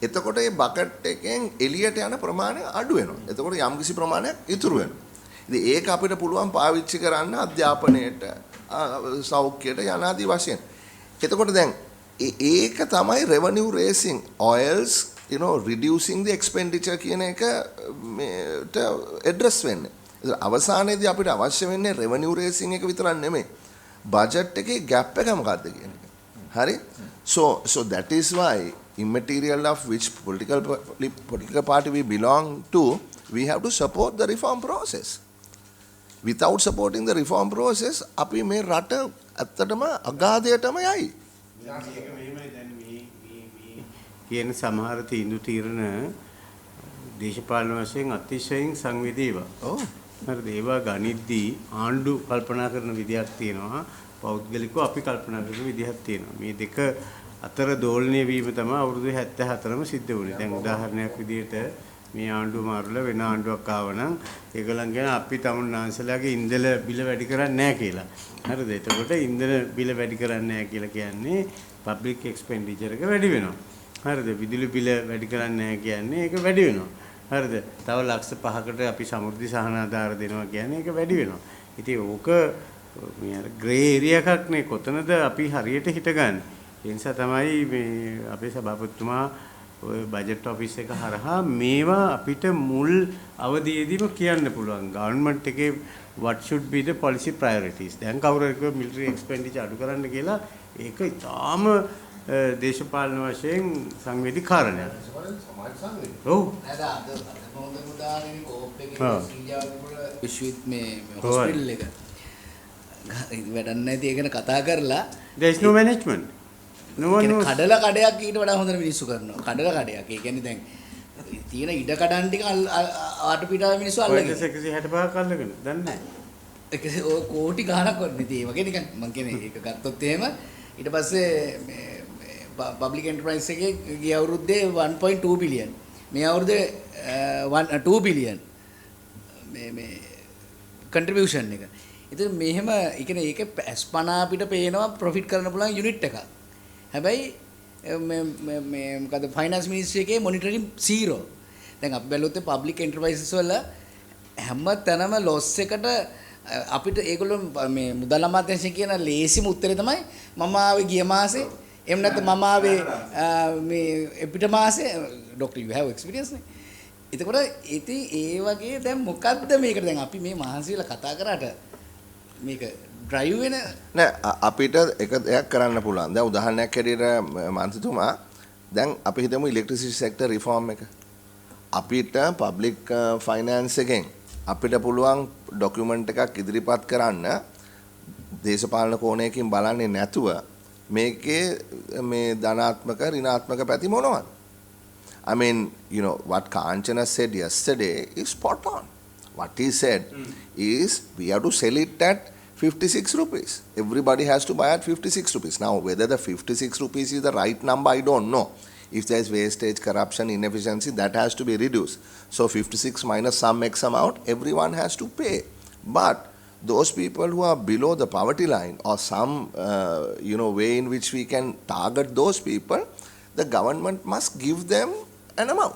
එතකොට මේ බකට් එකෙන් එළියට යන ප්‍රමාණය අඩු වෙනවා. එතකොට යම්කිසි ප්‍රමාණයක් ඉතුරු වෙනවා. ඉතින් ඒක අපිට පුළුවන් පාවිච්චි කරන්න අධ්‍යාපනයට, සෞඛ්‍යයට යනාදී වශයෙන්. එතකොට දැන් ඒක තමයි revenue raising oils, reducing the expenditure කියන එක මේට address වෙන්නේ. අවසානයේදී අපිට අවශ්‍ය වෙන්නේ revenue raising එක විතරක් නෙමෙයි. budget එකේ gap එක මොකක්ද කියන එක. හරි? So that is why immaterial of which political party we belong to, we have to support the reform process. Without supporting the reform process, අපි මේ රට ඇත්තටම අගාධයටම යයි. මේක මෙහෙමයි දැන් මේ කියන සමහර තීරණ දේශපාලන වශයෙන් අතිශයින් සංවේදීව. ඔව්. හරිද? ඒවා ගනිද්දී ආණ්ඩු කල්පනා කරන විදියක් තියෙනවා. පෞද්ගලිකව අපි කල්පනා කරන විදියක් තියෙනවා. මේ දෙක අතර දෝලණය වීම තමයි අවුරුදු 74ම සිද්ධ වුණේ. දැන් උදාහරණයක් විදිහට මේ ආණ්ඩුව මාරුලා වෙන ආණ්ඩුවක් ආවනම් ඒගොල්ලන් කියන අපි තමුන්නාන්සලාගේ ඉන්ධන බිල වැඩි කරන්නේ නැහැ කියලා. හරිද? එතකොට ඉන්ධන බිල වැඩි කරන්නේ නැහැ කියලා කියන්නේ public expenditure එක වැඩි වෙනවා. හරිද? විදුලි බිල වැඩි කරන්නේ නැහැ කියන්නේ ඒක වැඩි වෙනවා. හරිද? තව ලක්ෂ 5කට අපි සමෘද්ධි සහන ආධාර දෙනවා කියන්නේ ඒක වැඩි වෙනවා. ඉතින් ඕක මේ අර ග්‍රේ ඒරියා එකක් නේ. කොතනද අපි හරියට හිටගන්නේ? ඒ නිසා තමයි මේ අපේ සභාපතිතුමා ඔය බජට් ඔෆිස් එක හරහා මේවා අපිට මුල් අවධියේදීම කියන්න පුළුවන්. ගවර්න්මන්ට් එකේ what should be the policy priorities. දැන් කවුරු හරි කිව්ව military expenditure අඩු කරන්න කියලා ඒක ඉතාම දේශපාලන වශයෙන් සංවේදී කාරණයක්. සමාජ සංවේදී. ඔව්. නේද අද මොහොතේ උදාහරණයක් කෝප් එකේ විශ්වවිද්‍යාල මේ හොස්පිටල් එක වැඩක් නැති ඒකන කතා කරලා there is no management. No one knows. කඩලා කඩයක් ඊට වඩා හොඳට මිනිස්සු කරනවා. කඩලා කඩයක්. ඒ කියන්නේ දැන් තියෙන ඉඩ කඩන් ටික ආට පිටාවේ මිනිස්සු අල්ලගෙන. ඔය 165ක් අල්ලගෙන. දන්නේ නැහැ. කෝටි ගාණක් වගේ ඉතින් ඒ වගේ නිකන් මම කියන්නේ ඒක ගත්තොත් එහෙම ඊට පස්සේ මේ පබ්ලික් එන්ටර්ප්‍රයිස් එකේ ගිය අවුරුද්දේ 1.2 බිලියන් මේ අවුරුද්දේ 2 බිලියන් මේ contribution එක. ඉතින් මෙහෙම ඒ කියන්නේ ඒක අස්පනා අපිට පේනවා ප්‍රොෆිට් කරන්න පුළුවන් යුනිට් එකක්. හැබැයි මේ මොකද ෆයිනෑන්ස් මිනිස්ට්‍රි එකේ මොනිටරින් 0. දැන් අපි බැලුවොත් පබ්ලික් එන්ටර්ප්‍රයිසස් වල හැම තැනම ලොස් එකට අපිට ඒගොල්ලෝ මේ මුදල් අමාත්‍යාංශය කියන ලේසිම උත්තරේ තමයි මම ආවේ ගිය මාසේ එහෙම නැත්නම් මම ආවේ මේ පිට මාසේ ડોක්ටර් you have experience නේ. එතකොට ඉතින් ඒ වගේ දැන් මොකද්ද මේකට දැන් අපි මේ මහන්සියලා කතා කරාට මේක ඩ්‍රයිව් වෙන නෑ අපිට එක දෙයක් කරන්න පුළුවන්. දැන් උදාහරණයක් හැටියට මන්ත්‍රීතුමා දැන් අපි හිතමු ඉලෙක්ට්‍රිසිටි සෙක්ටර් රිෆෝම් එක. අපිට පබ්ලික් ෆයිනෑන්ස් එකෙන් අපිට පුළුවන් ඩොකියුමන්ට් එකක් ඉදිරිපත් කරන්න දේශපාලන කෝණයකින් බලන්නේ නැතුව මේකේ මේ ධනාත්මක ඍණාත්මක පැති මොනවද? I mean, you know, what Kanchana said yesterday is spot on. What he said is we have to sell it at 56 rupees. Everybody has to buy at 56 rupees. Now, whether the 56 rupees is the right number, I don't know. If there is wastage, corruption, inefficiency, that has to be reduced. So 56 minus some X amount, everyone has to pay. But those people who are below the poverty line or some way in which we can target those people, the government must give them an amount.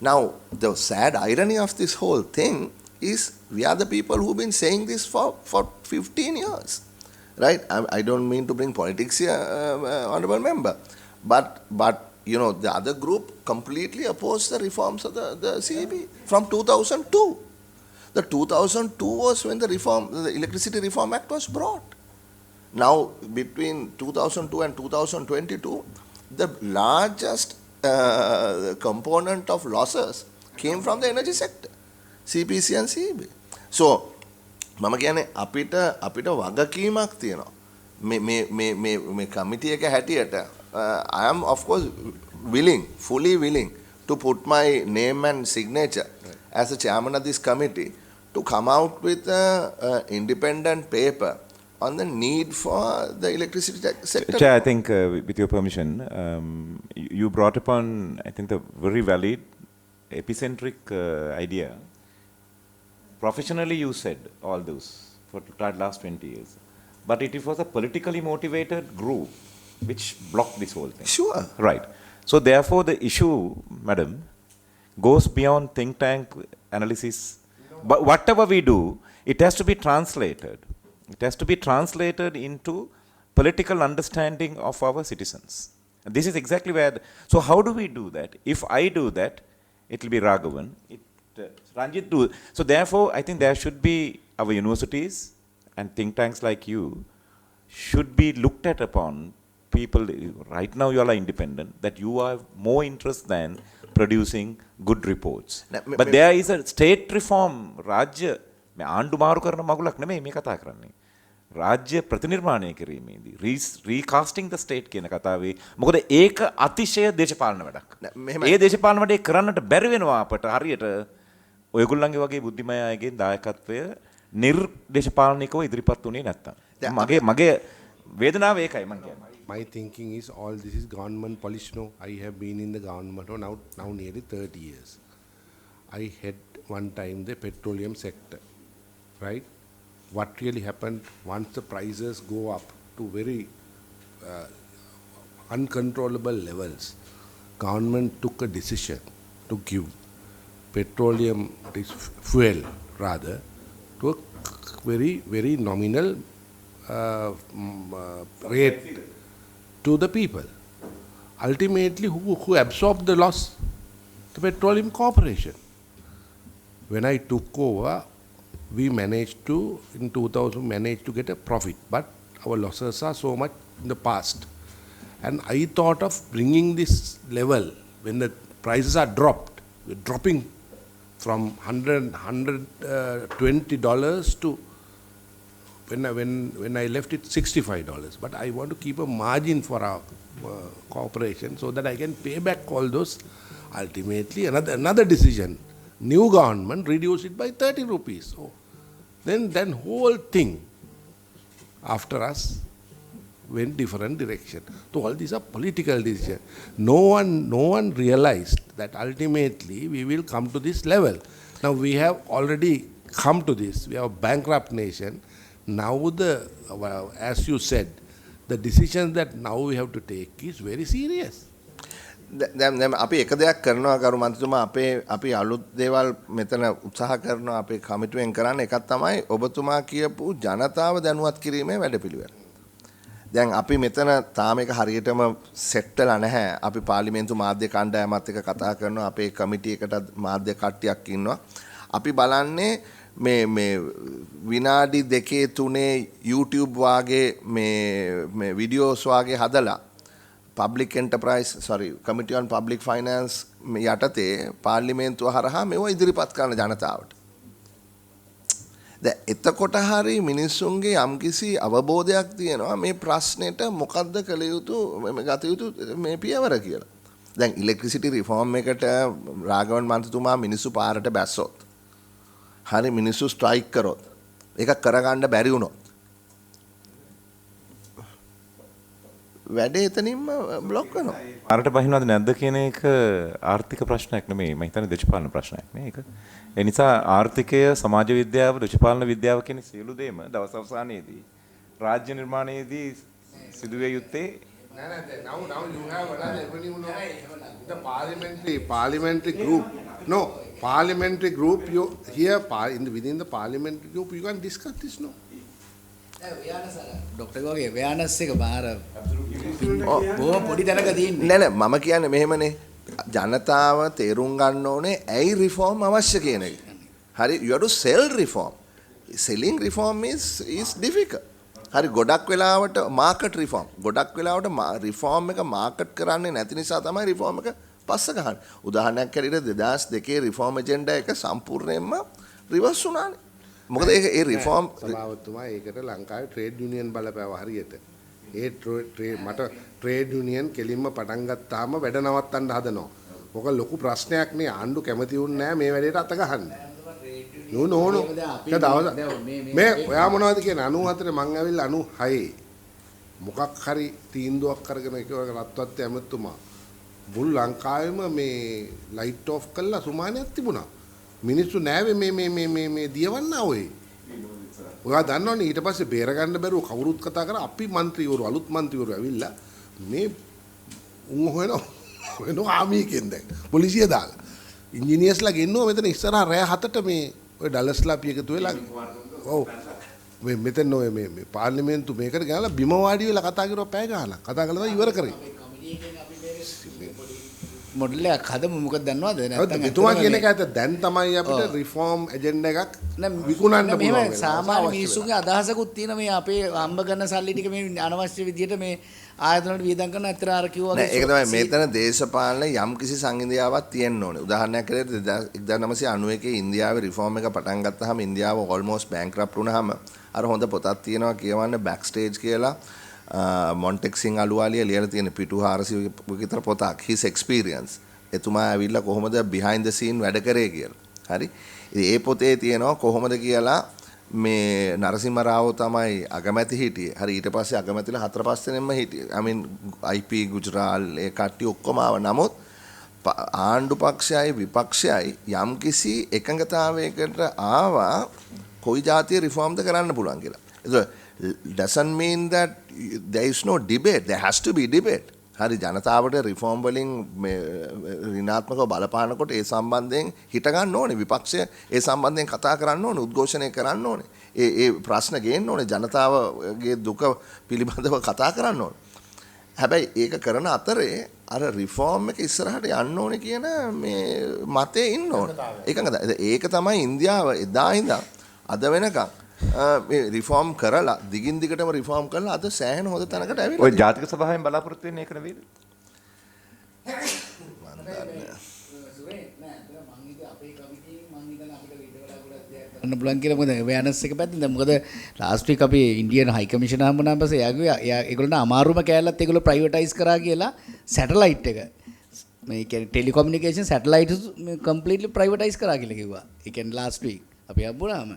Now, the sad irony of this whole thing is we are the people who've been saying this for 15 years. Right? I don't mean to bring politics here, Honorable Member. But the other group completely opposed the reforms of the CEB from 2002. The 2002 was when the Electricity Reform Act was brought. Now, between 2002 and 2022, the largest component of losses came from the energy sector, CPC and CEB. So, මම කියන්නේ අපිට වගකීමක් තියෙනවා. මේ කමිටි එක හැටියට I am of course fully willing to put my name and signature as the chairman of this committee to come out with an independent paper on the need for the electricity sector. Chair, I think with your permission, you brought upon, I think, the very valid epicentric idea. Professionally, you said all those for the last 20 years. But it was a politically motivated group which blocked this whole thing. Sure. Right. So therefore, the issue, madam, goes beyond think tank analysis. But whatever we do, it has to be translated. It has to be translated into political understanding of our citizens. And this is exactly where. So how do we do that? If I do that, it will be Raghavan. Ranjit do. So therefore, I think there should be our universities and think tanks like you should be looked at upon. People, right now you all are independent, that you are more interested than producing good reports. But there is a state reform, Rajya, මේ ආණ්ඩු මාරු කරන මගුලක් නෙමෙයි මේ කතා කරන්නේ. රාජ්‍ය ප්‍රතිනිර්මාණය කිරීමේදී recasting the state කියන කතාවේ මොකද ඒක අතිශය දේශපාලන වැඩක්. ඒ දේශපාලන වැඩේ කරන්නට බැරි වෙනවා අපට හරියට ඔයගොල්ලන්ගේ වගේ බුද්ධිමය අයගෙන් දායකත්වය නිර්දේශපාලනිකව ඉදිරිපත් උනේ නැත්තම්. මගේ වේදනාව ඒකයි මම කියන්නේ. My thinking is all this is government policy. No, I have been in the government now nearly 30 years. I had one time the petroleum sector, right? What really happened once the prices go up to very uncontrollable levels, government took a decision to give petroleum, fuel rather, to a very, very nominal rate to the people. Ultimately, who absorbed the loss? The Petroleum Corporation. When I took over, we managed to, in 2000, get a profit. But our losses are so much in the past. And I thought of bringing this level when the prices are dropping from $120 to when I left it $65. But I want to keep a margin for our corporation so that I can pay back all those. Ultimately, another decision. New government reduced it by 30 rupees. So then whole thing after us went different direction. So all these are political decisions. No one realized that ultimately we will come to this level. Now we have already come to this. We are a bankrupt nation. Now as you said, the decision that now we have to take is very serious. දැන් අපි එක දෙයක් කරනවා කරු මන්ත්‍රීතුමා අපි අලුත් දේවල් මෙතන උත්සාහ කරනවා අපේ කමිටුවෙන් කරන්න එකක් තමයි ඔබතුමා කියපු ජනතාව දැනුවත් කිරීමේ වැඩපිළිවෙල. දැන් අපි මෙතන තාම එක හරියටම සෙට් වෙලා නැහැ. අපි පාර්ලිමේන්තු මාධ්‍ය කණ්ඩායමත් එක්ක කතා කරනවා. අපේ කමිටි එකට මාධ්‍ය කට්ටියක් ඉන්නවා. අපි බලන්නේ මේ විනාඩි 2-3 YouTube වාගේ මේ වීඩියෝස් වාගේ හදලා public enterprise committee on public finance යටතේ පාර්ලිමේන්තුව හරහා මේව ඉදිරිපත් කරන ජනතාවට. දැන් එතකොට හරි මිනිස්සුන්ගේ යම්කිසි අවබෝධයක් තියෙනවා මේ ප්‍රශ්නෙට මොකද්ද කළ යුතු ගත යුතු මේ පියවර කියලා. දැන් ඉලෙක්ට්‍රිසිටි රිෆෝම් එකට රාගවන් මන්ත්‍රීතුමා මිනිස්සු පාරට බැස්සොත් හරි මිනිස්සු ස්ට්‍රයික් කරොත් ඒක කරගන්න බැරි වුණොත් වැඩේ එතනින්ම බ්ලොක් වෙනවා. පාරට බහිනවද නැද්ද කියන එක ආර්ථික ප්‍රශ්නයක් නෙමෙයි. මම හිතන්නේ දේශපාලන ප්‍රශ්නයක් නේ ඒක. ඒ නිසා ආර්ථිකය, සමාජ විද්‍යාව, දේශපාලන විද්‍යාව කියන සියලු දේම දවස් අවසානයේදී රාජ්‍ය නිර්මාණයේදී සිදුවිය යුත්තේ Now you have another revenue, the parliamentary group. No, parliamentary group. You here within the parliamentary group you can discuss this. No. Doctor ගෝගේ awareness එක බාර බොහොම පොඩි තැනක තියෙන්නේ. නෑ මම කියන්නේ මෙහෙමනේ ජනතාව තේරුම් ගන්න ඕනේ ඇයි රිෆෝම් අවශ්‍ය කියන එක. හරි you have to sell reform. Selling reform is difficult. හරි ගොඩක් වෙලාවට market reform. ගොඩක් වෙලාවට reform එක market කරන්නේ නැති නිසා තමයි reform එක පස්ස ගහන්නේ. උදාහරණයක් ඇරෙන්න 2002 reform agenda එක සම්පූර්ණයෙන්ම reverse වුණානේ. මොකද ඒ රිෆෝම් සභාවතුමා ඒකට ලංකාවේ ට්‍රේඩ් යුනියන් බලපෑව හරියට. ඒ මට ට්‍රේඩ් යුනියන් කෙලින්ම පටන් ගත්තාම වැඩ නවත්තන්න හදනවා. මොකද ලොකු ප්‍රශ්නයක් නේ ආණ්ඩු කැමති වුණ නැහැ මේ වැඩේට අත ගහන්න. නෝ මේ ඔයා මොනවද කියන්නේ 94 මං ඇවිල්ලා 96 මොකක් හරි තීන්දුවක් කරගෙන ඒක රත්වත් ඇමතුමා මුළු ලංකාවෙම මේ ලයිට් ඔෆ් කළා සුමානයක් තිබුණා. මිනිස්සු නෑවේ මේ දියවන්න ඔය. ඔයා දන්නවනේ ඊට පස්සේ බේර ගන්න බැරුව කවුරුත් කතා කරා අපි മന്ത്രിවරු අලුත් മന്ത്രിවරු ඇවිල්ලා මේ උන් හොයනවා ආමියකින් දැන් පොලිසිය දාලා. ඉන්ජිනියර්ස්ලා ගෙන්නුවා මෙතන ඉස්සරහා රෑ 7ට මේ ඔය ඩලස්ලා අපි එකතු වෙලා ඔව් මේ මෙතන ඔය මේ පාර්ලිමේන්තු මේකට ගහලා බිම වාඩි වෙලා කතා කරුවා පැය ගානක්. කතා කළා ඉවර කරේ. මොඩල් එකක් හදමු මොකද දන්නවද නැත්නම් මෙතුමා කියන එක ඇත්ත දැන් තමයි අපිට රිෆෝම් ඇජෙන්ඩා එකක් විකුණන්න පුළුවන් වෙනවා. සාමාන්‍ය මිනිස්සුන්ගේ අදහසකුත් තියෙන මේ අපේ හම්බ කරන සල්ලි ටික මේ අනවශ්‍ය විදියට මේ ආයතන වලට වියදම් කරන අතර අර කිව්වා වගේ ඒක තමයි මෙතන දේශපාලන යම් කිසි සංහිඳියාවක් තියෙන්න ඕනේ. උදාහරණයක් ඇරෙද්දී 1991 ඉන්දියාවේ රිෆෝම් එක පටන් ගත්තාම ඉන්දියාව ඕල්මෝස්ට් බැංක්‍රප්ට් වුණාම අර හොඳ පොතක් තියෙනවා කියවන්න බෑක් ස්ටේජ් කියලා මොන්ටෙක් සිං අලුවාලිය ලියලා තියෙන පිටු 400 විතර පොතක් his experience. එතුමා ඇවිල්ලා කොහොමද behind the scene වැඩ කරේ කියලා. හරි. ඒ පොතේ තියෙනවා කොහොමද කියලා මේ නරසිම්හ රාව තමයි අගමැති හිටියේ. හරි ඊට පස්සේ අගමැතිලා 4-5 දෙනෙක්ම හිටියේ. I mean IP ගුජරාල් ඒ කට්ටිය ඔක්කොම ආව. නමුත් ආණ්ඩු පක්ෂයයි විපක්ෂයයි යම්කිසි එකඟතාවයකට ආවා කොයි જાතිය රිෆෝම්ද කරන්න පුළුවන් කියලා. ඒක doesn't mean that there is no debate. There has to be debate. හරි ජනතාවට රිෆෝම් වලින් මේ ඍණාත්මකව බලපානකොට ඒ සම්බන්ධයෙන් හිට ගන්න ඕනේ විපක්ෂය ඒ සම්බන්ධයෙන් කතා කරන්න ඕනේ උද්ඝෝෂණය කරන්න ඕනේ ඒ ප්‍රශ්න ගේන්න ඕනේ ජනතාවගේ දුක පිළිබඳව කතා කරන්න ඕනේ හැබැයි ඒක කරන අතරේ අර රිෆෝම් එක ඉස්සරහට යන්න ඕනේ කියන මේ මතේ ඉන්න ඕනේ ඒක තමයි ඉන්දියාව එදා ඉඳන් අද වෙනකන් මේ රිෆෝම් කරලා දිගින් දිගටම රිෆෝම් කරලා අද සෑහෙන හොඳ තැනකට ඇවිල්ලා. ඔය ජාතික සභාවෙන් බලාපොරොත්තු වෙන්නේ ඒක නෙවෙයිද? අන්න පුළුවන් කියලා මොකද awareness එක පැත්තෙන් දැන් මොකද last week අපි ඉන්දියන් හයි කමිෂනර් හම්බුනාම පස්සේ එයා ඒගොල්ලන්ට අමාරුම කෑල්ලත් ඒගොල්ලෝ ප්‍රයිවටයිස් කරා කියලා සැටලයිට් එක මේ කියන්නේ ටෙලිකොමියුනිකේෂන් සැටලයිට් කම්ප්ලීට්ලි ප්‍රයිවටයිස් කරා කියලා කිව්වා. ඒ කියන්නේ last week අපි හම්බුනාම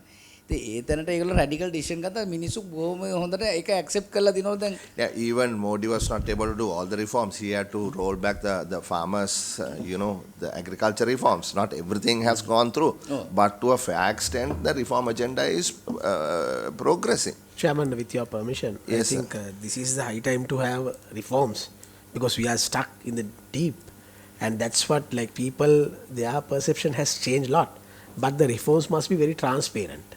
ඒ තැනට ඒගොල්ලෝ රැඩිකල් ඩිසිෂන් ගත්තා මිනිස්සු බොහොම හොඳට ඒක ඇක්සෙප්ට් කරලා දිනවල දැන් Yeah, even Modi was not able to do all the reforms. He had to roll back the farmers, the agriculture reforms. Not everything has gone through, but to a fair extent, the reform agenda is progressing. Chairman, with your permission, Yes, I think this is the high time to have reforms because we are stuck in the deep, and that's what like people, their perception has changed a lot. But the reforms must be very transparent.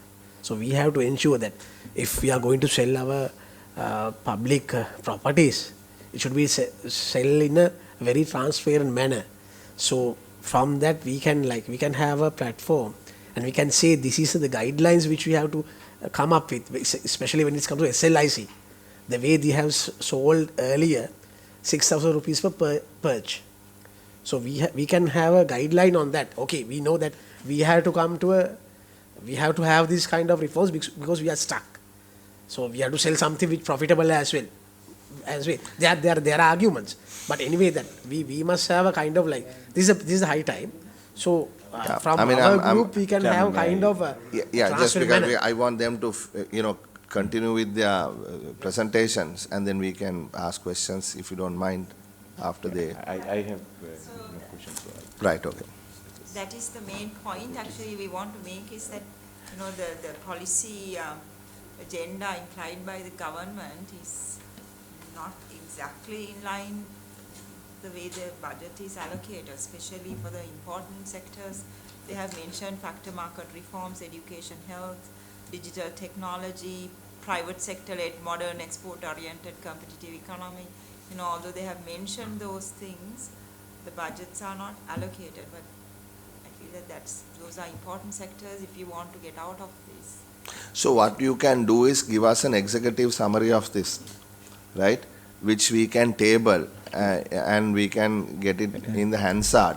So we have to ensure that if we are going to sell our public properties, it should be sell in a very transparent manner. So from that we can have a platform and we can say this is the guidelines which we have to come up with, especially when it comes to SLIC. The way they have sold earlier 6,000 rupees per perch. So we can have a guideline on that. Okay, we know that we have to have this kind of reforms because we are stuck. So we have to sell something which profitable as well. There are arguments, but anyway that we must have a kind of like this is a high time. So from our group we can have kind of Just because I want them to continue with their presentations, and then we can ask questions if you don't mind after they. I have questions to ask. Right. Okay. That is the main point actually we want to make, is that the policy agenda implied by the government is not exactly in line the way the budget is allocated, especially for the important sectors. They have mentioned factor market reforms, education, health, digital technology, private sector-led, modern, export-oriented, competitive economy. Although they have mentioned those things, the budgets are not allocated. But I feel that those are important sectors if you want to get out of this. So what you can do is give us an executive summary of this, right? Which we can table and we can get it in the Hansard.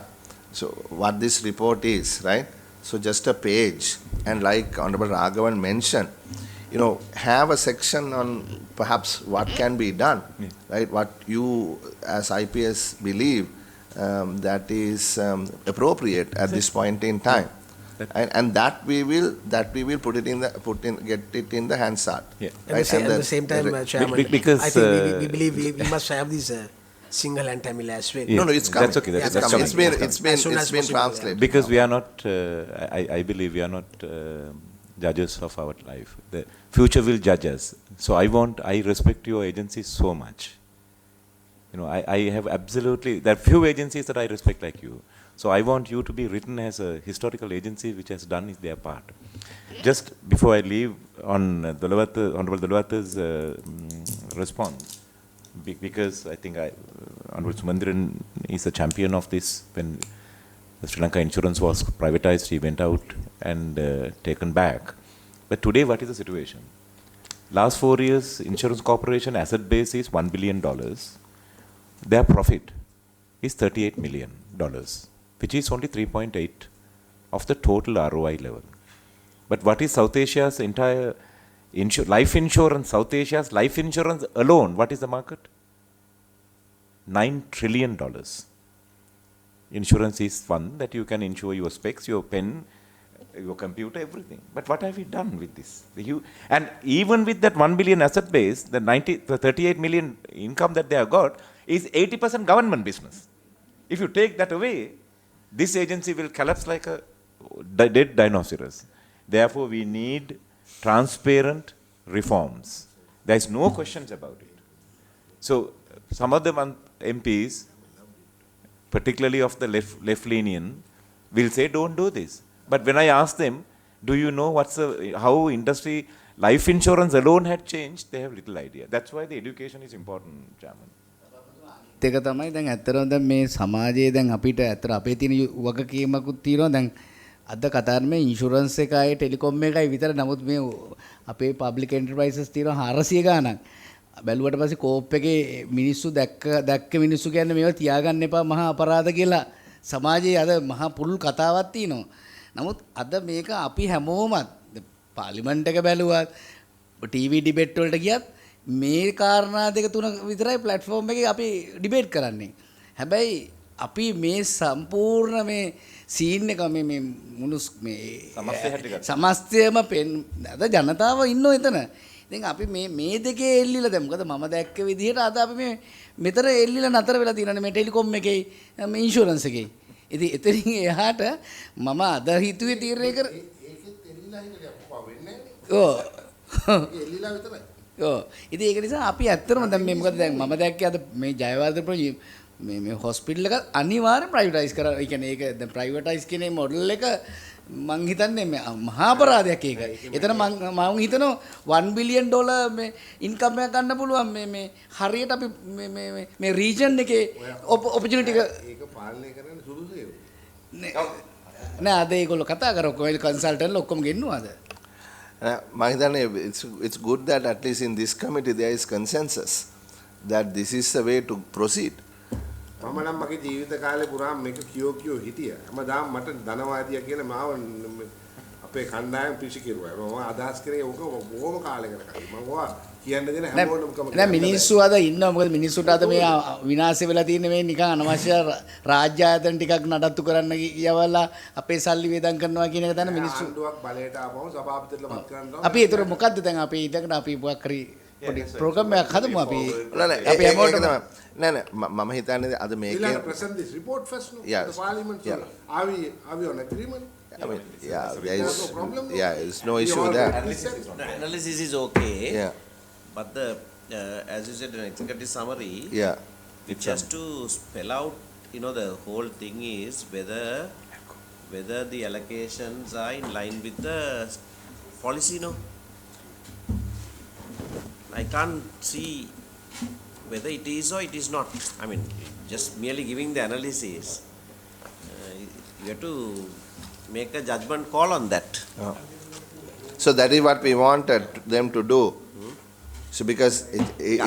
So what this report is, right? So just a page, and like Honorable Raghavan mentioned, have a section on perhaps what can be done, right? What you as IPS believe that is appropriate at this point in time. And that we will get it in the Hansard. Yeah. Right? At the same time, Chairman, because, I think we believe we must have this Single and Tamil as well. Yeah. No, it's coming. That's okay. That's coming. coming. It's been As soon as possible, translated. Because we are not, I believe we are not judges of our life. The future will judge us. So I respect your agency so much. I have absolutely, there are few agencies that I respect like you. So I want you to be written as a historical agency which has done their part. Just before I leave on Honorable Dulawatha's response, because I think Honorable Sumandran is a champion of this. When the Sri Lanka insurance was privatized, he went out and taken back. But today, what is the situation? Last 4 years, insurance corporation asset base is $1 billion. Their profit is $38 million, which is only 3.8 of the total ROI level. But what is South Asia's entire life insurance? South Asia's life insurance alone, what is the market? $9 trillion. Insurance is one that you can insure your specs, your pen, your computer, everything. But what have we done with this? And even with that 1 billion asset base, the 38 million income that they have got is 80% government business. If you take that away, this agency will collapse like a dead dinosaurs. Therefore, we need transparent reforms. There is no questions about it. So, some of the MPs, particularly of the left-leaning, will say, don't do this. But when I ask them, do you know how industry, life insurance alone had changed, they have little idea. That's why the education is important, Chairman. ඒක තමයි දැන් ඇත්තටම දැන් මේ සමාජයේ දැන් අපිට ඇත්තට අපේ තියෙන වගකීමකුත් තියෙනවා දැන් අද කතා කරන්නේ ඉන්ෂුරන්ස් එකයි ටෙලිකොම් එකයි විතර නමුත් මේ අපේ පබ්ලික් එන්ටර්ප්‍රයිසස් තියෙනවා 400 ගාණක් බැලුවට පස්සේ කෝප් එකේ මිනිස්සු දැක්ක මිනිස්සු කියන්නේ මේවා තියාගන්න එපා මහා අපරාධ කියලා සමාජයේ අද මහා පුළුල් කතාවක් තියෙනවා නමුත් අද මේක අපි හැමෝමත් පාර්ලිමේන්තු එක බැලුවත් ටීවී ඩිබේට් වලට ගියත් මේ කාරණා දෙක තුන විතරයි platform එකේ අපි ඩිබේට් කරන්නේ. හැබැයි අපි මේ සම්පූර්ණ මේ සීන් එක මේ මුනුස් මේ සමස්තයම පෙන් අද ජනතාව ඉන්නෝ එතන. ඉතින් අපි මේ දෙකේ එල්ලිලා දැන් මොකද මම දැක්ක විදිහට අද අපි මේ මෙතන එල්ලිලා නතර වෙලා තියෙනනේ මේ ටෙලිකොම් එකේ මේ ඉන්ෂුරන්ස් එකේ. ඉතින් එතනින් එහාට මම අද හිතුවේ තීරණය කර ඒකෙත් එල්ලිලා හිටියා අප්පා වෙන්නේ ඔව් එල්ලිලා විතරයි. ඔව් ඉතින් ඒක නිසා අපි ඇත්තටම දැන් මේ මොකද දැන් මම දැක්කේ අද මේ ජයවර්ධන මේ හොස්පිටල් එක අනිවාර්යෙන් ප්‍රයිවටයිස් කරා. ඒ කියන්නේ ඒක දැන් ප්‍රයිවටයිස් කියන මොඩල් එක මං හිතන්නේ මහා අපරාධයක් ඒක. එතන මම හිතනවා $1 බිලියන් මේ ඉන්කම් එකක් ගන්න පුළුවන් මේ හරියට අපි මේ රීජන් එකේ ඔපචුනිටි එක ඒක පාලනය කරන්න සුදුසුයි. නෑ අද ඒගොල්ලෝ කතා කරා කොයිල් කන්සල්ටන්ට්ලා ඔක්කොම ගෙන්නුවාද? It's good that at least in this committee there is consensus that this is the way to proceed. මම නම් මගේ ජීවිත කාලේ පුරාම මේක කියෝ හිටියා. හැමදාම මට ධනවාදියා කියලා මාව අපේ කණ්ඩායම පිසි කිරුවා. මම අදහස් කරේ ඕක බොහොම කාලයකට කලින්. මම ඔයා කියන්න දෙන හැමෝටම කම නෑ මිනිස්සු අද ඉන්නවා. මොකද මිනිස්සුන්ට අද මේ විනාශ වෙලා තියෙන මේ නිකන් අනවශ්‍ය රාජ්‍ය ආයතන ටිකක් නඩත්තු කරන්න කියවලා අපේ සල්ලි වේදම් කරනවා කියන එක දැන මිනිස්සු ආණ්ඩුවක් බලයට ආවම සභාපතිතුමා මත් කරනවා. අපි ඒතර මොකද්ද දැන් අපි ඉඳගෙන අපි මොකක් හරි පොඩි ප්‍රෝග්‍රෑම් එකක් හදමු අපි. අපි හැමෝටම නෑ මම හිතන්නේ අද මේකේ present this report first no Yes. the parliament so Yeah. are we on agreement? I mean, yeah, There's no problem, no? there's no issue there. The analysis is okay, Yeah, but the as you said, an executive summary, yeah, it has to spell out. The whole thing is whether the allocations are in line with the policy. No, I can't see whether it is or it is not. I mean, just merely giving the analysis, you have to make a judgment call on that. so that is what we wanted them to do. So because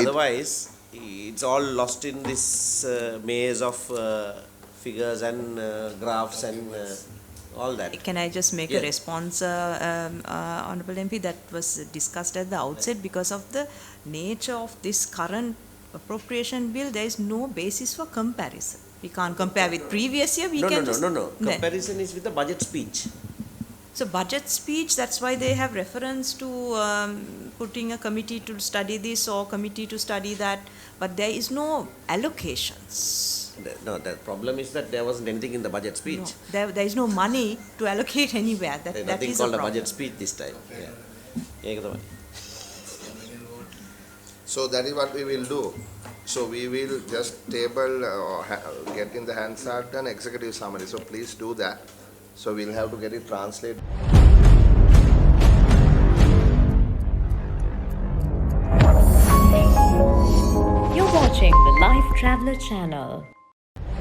Otherwise, it's all lost in this maze of figures and graphs and all that. Can I just make Yeah. a response, Honorable MP? That was discussed at the outset. Because of the nature of this current appropriation bill, there is no basis for comparison. We can't compare with previous year. We can just No. Comparison is with the budget speech. So budget speech, that's why they have reference to putting a committee to study this or committee to study that, but there is no allocations. No, the problem is that there wasn't anything in the budget speech. No, there is no money to allocate anywhere. That Nothing is called a a problem. budget speech this time. Yeah. so that is what we will do. So we will just table get in the Hansard and executive summary. So please do that. So we'll have to get it translated. You're watching the Lifetraveler channel.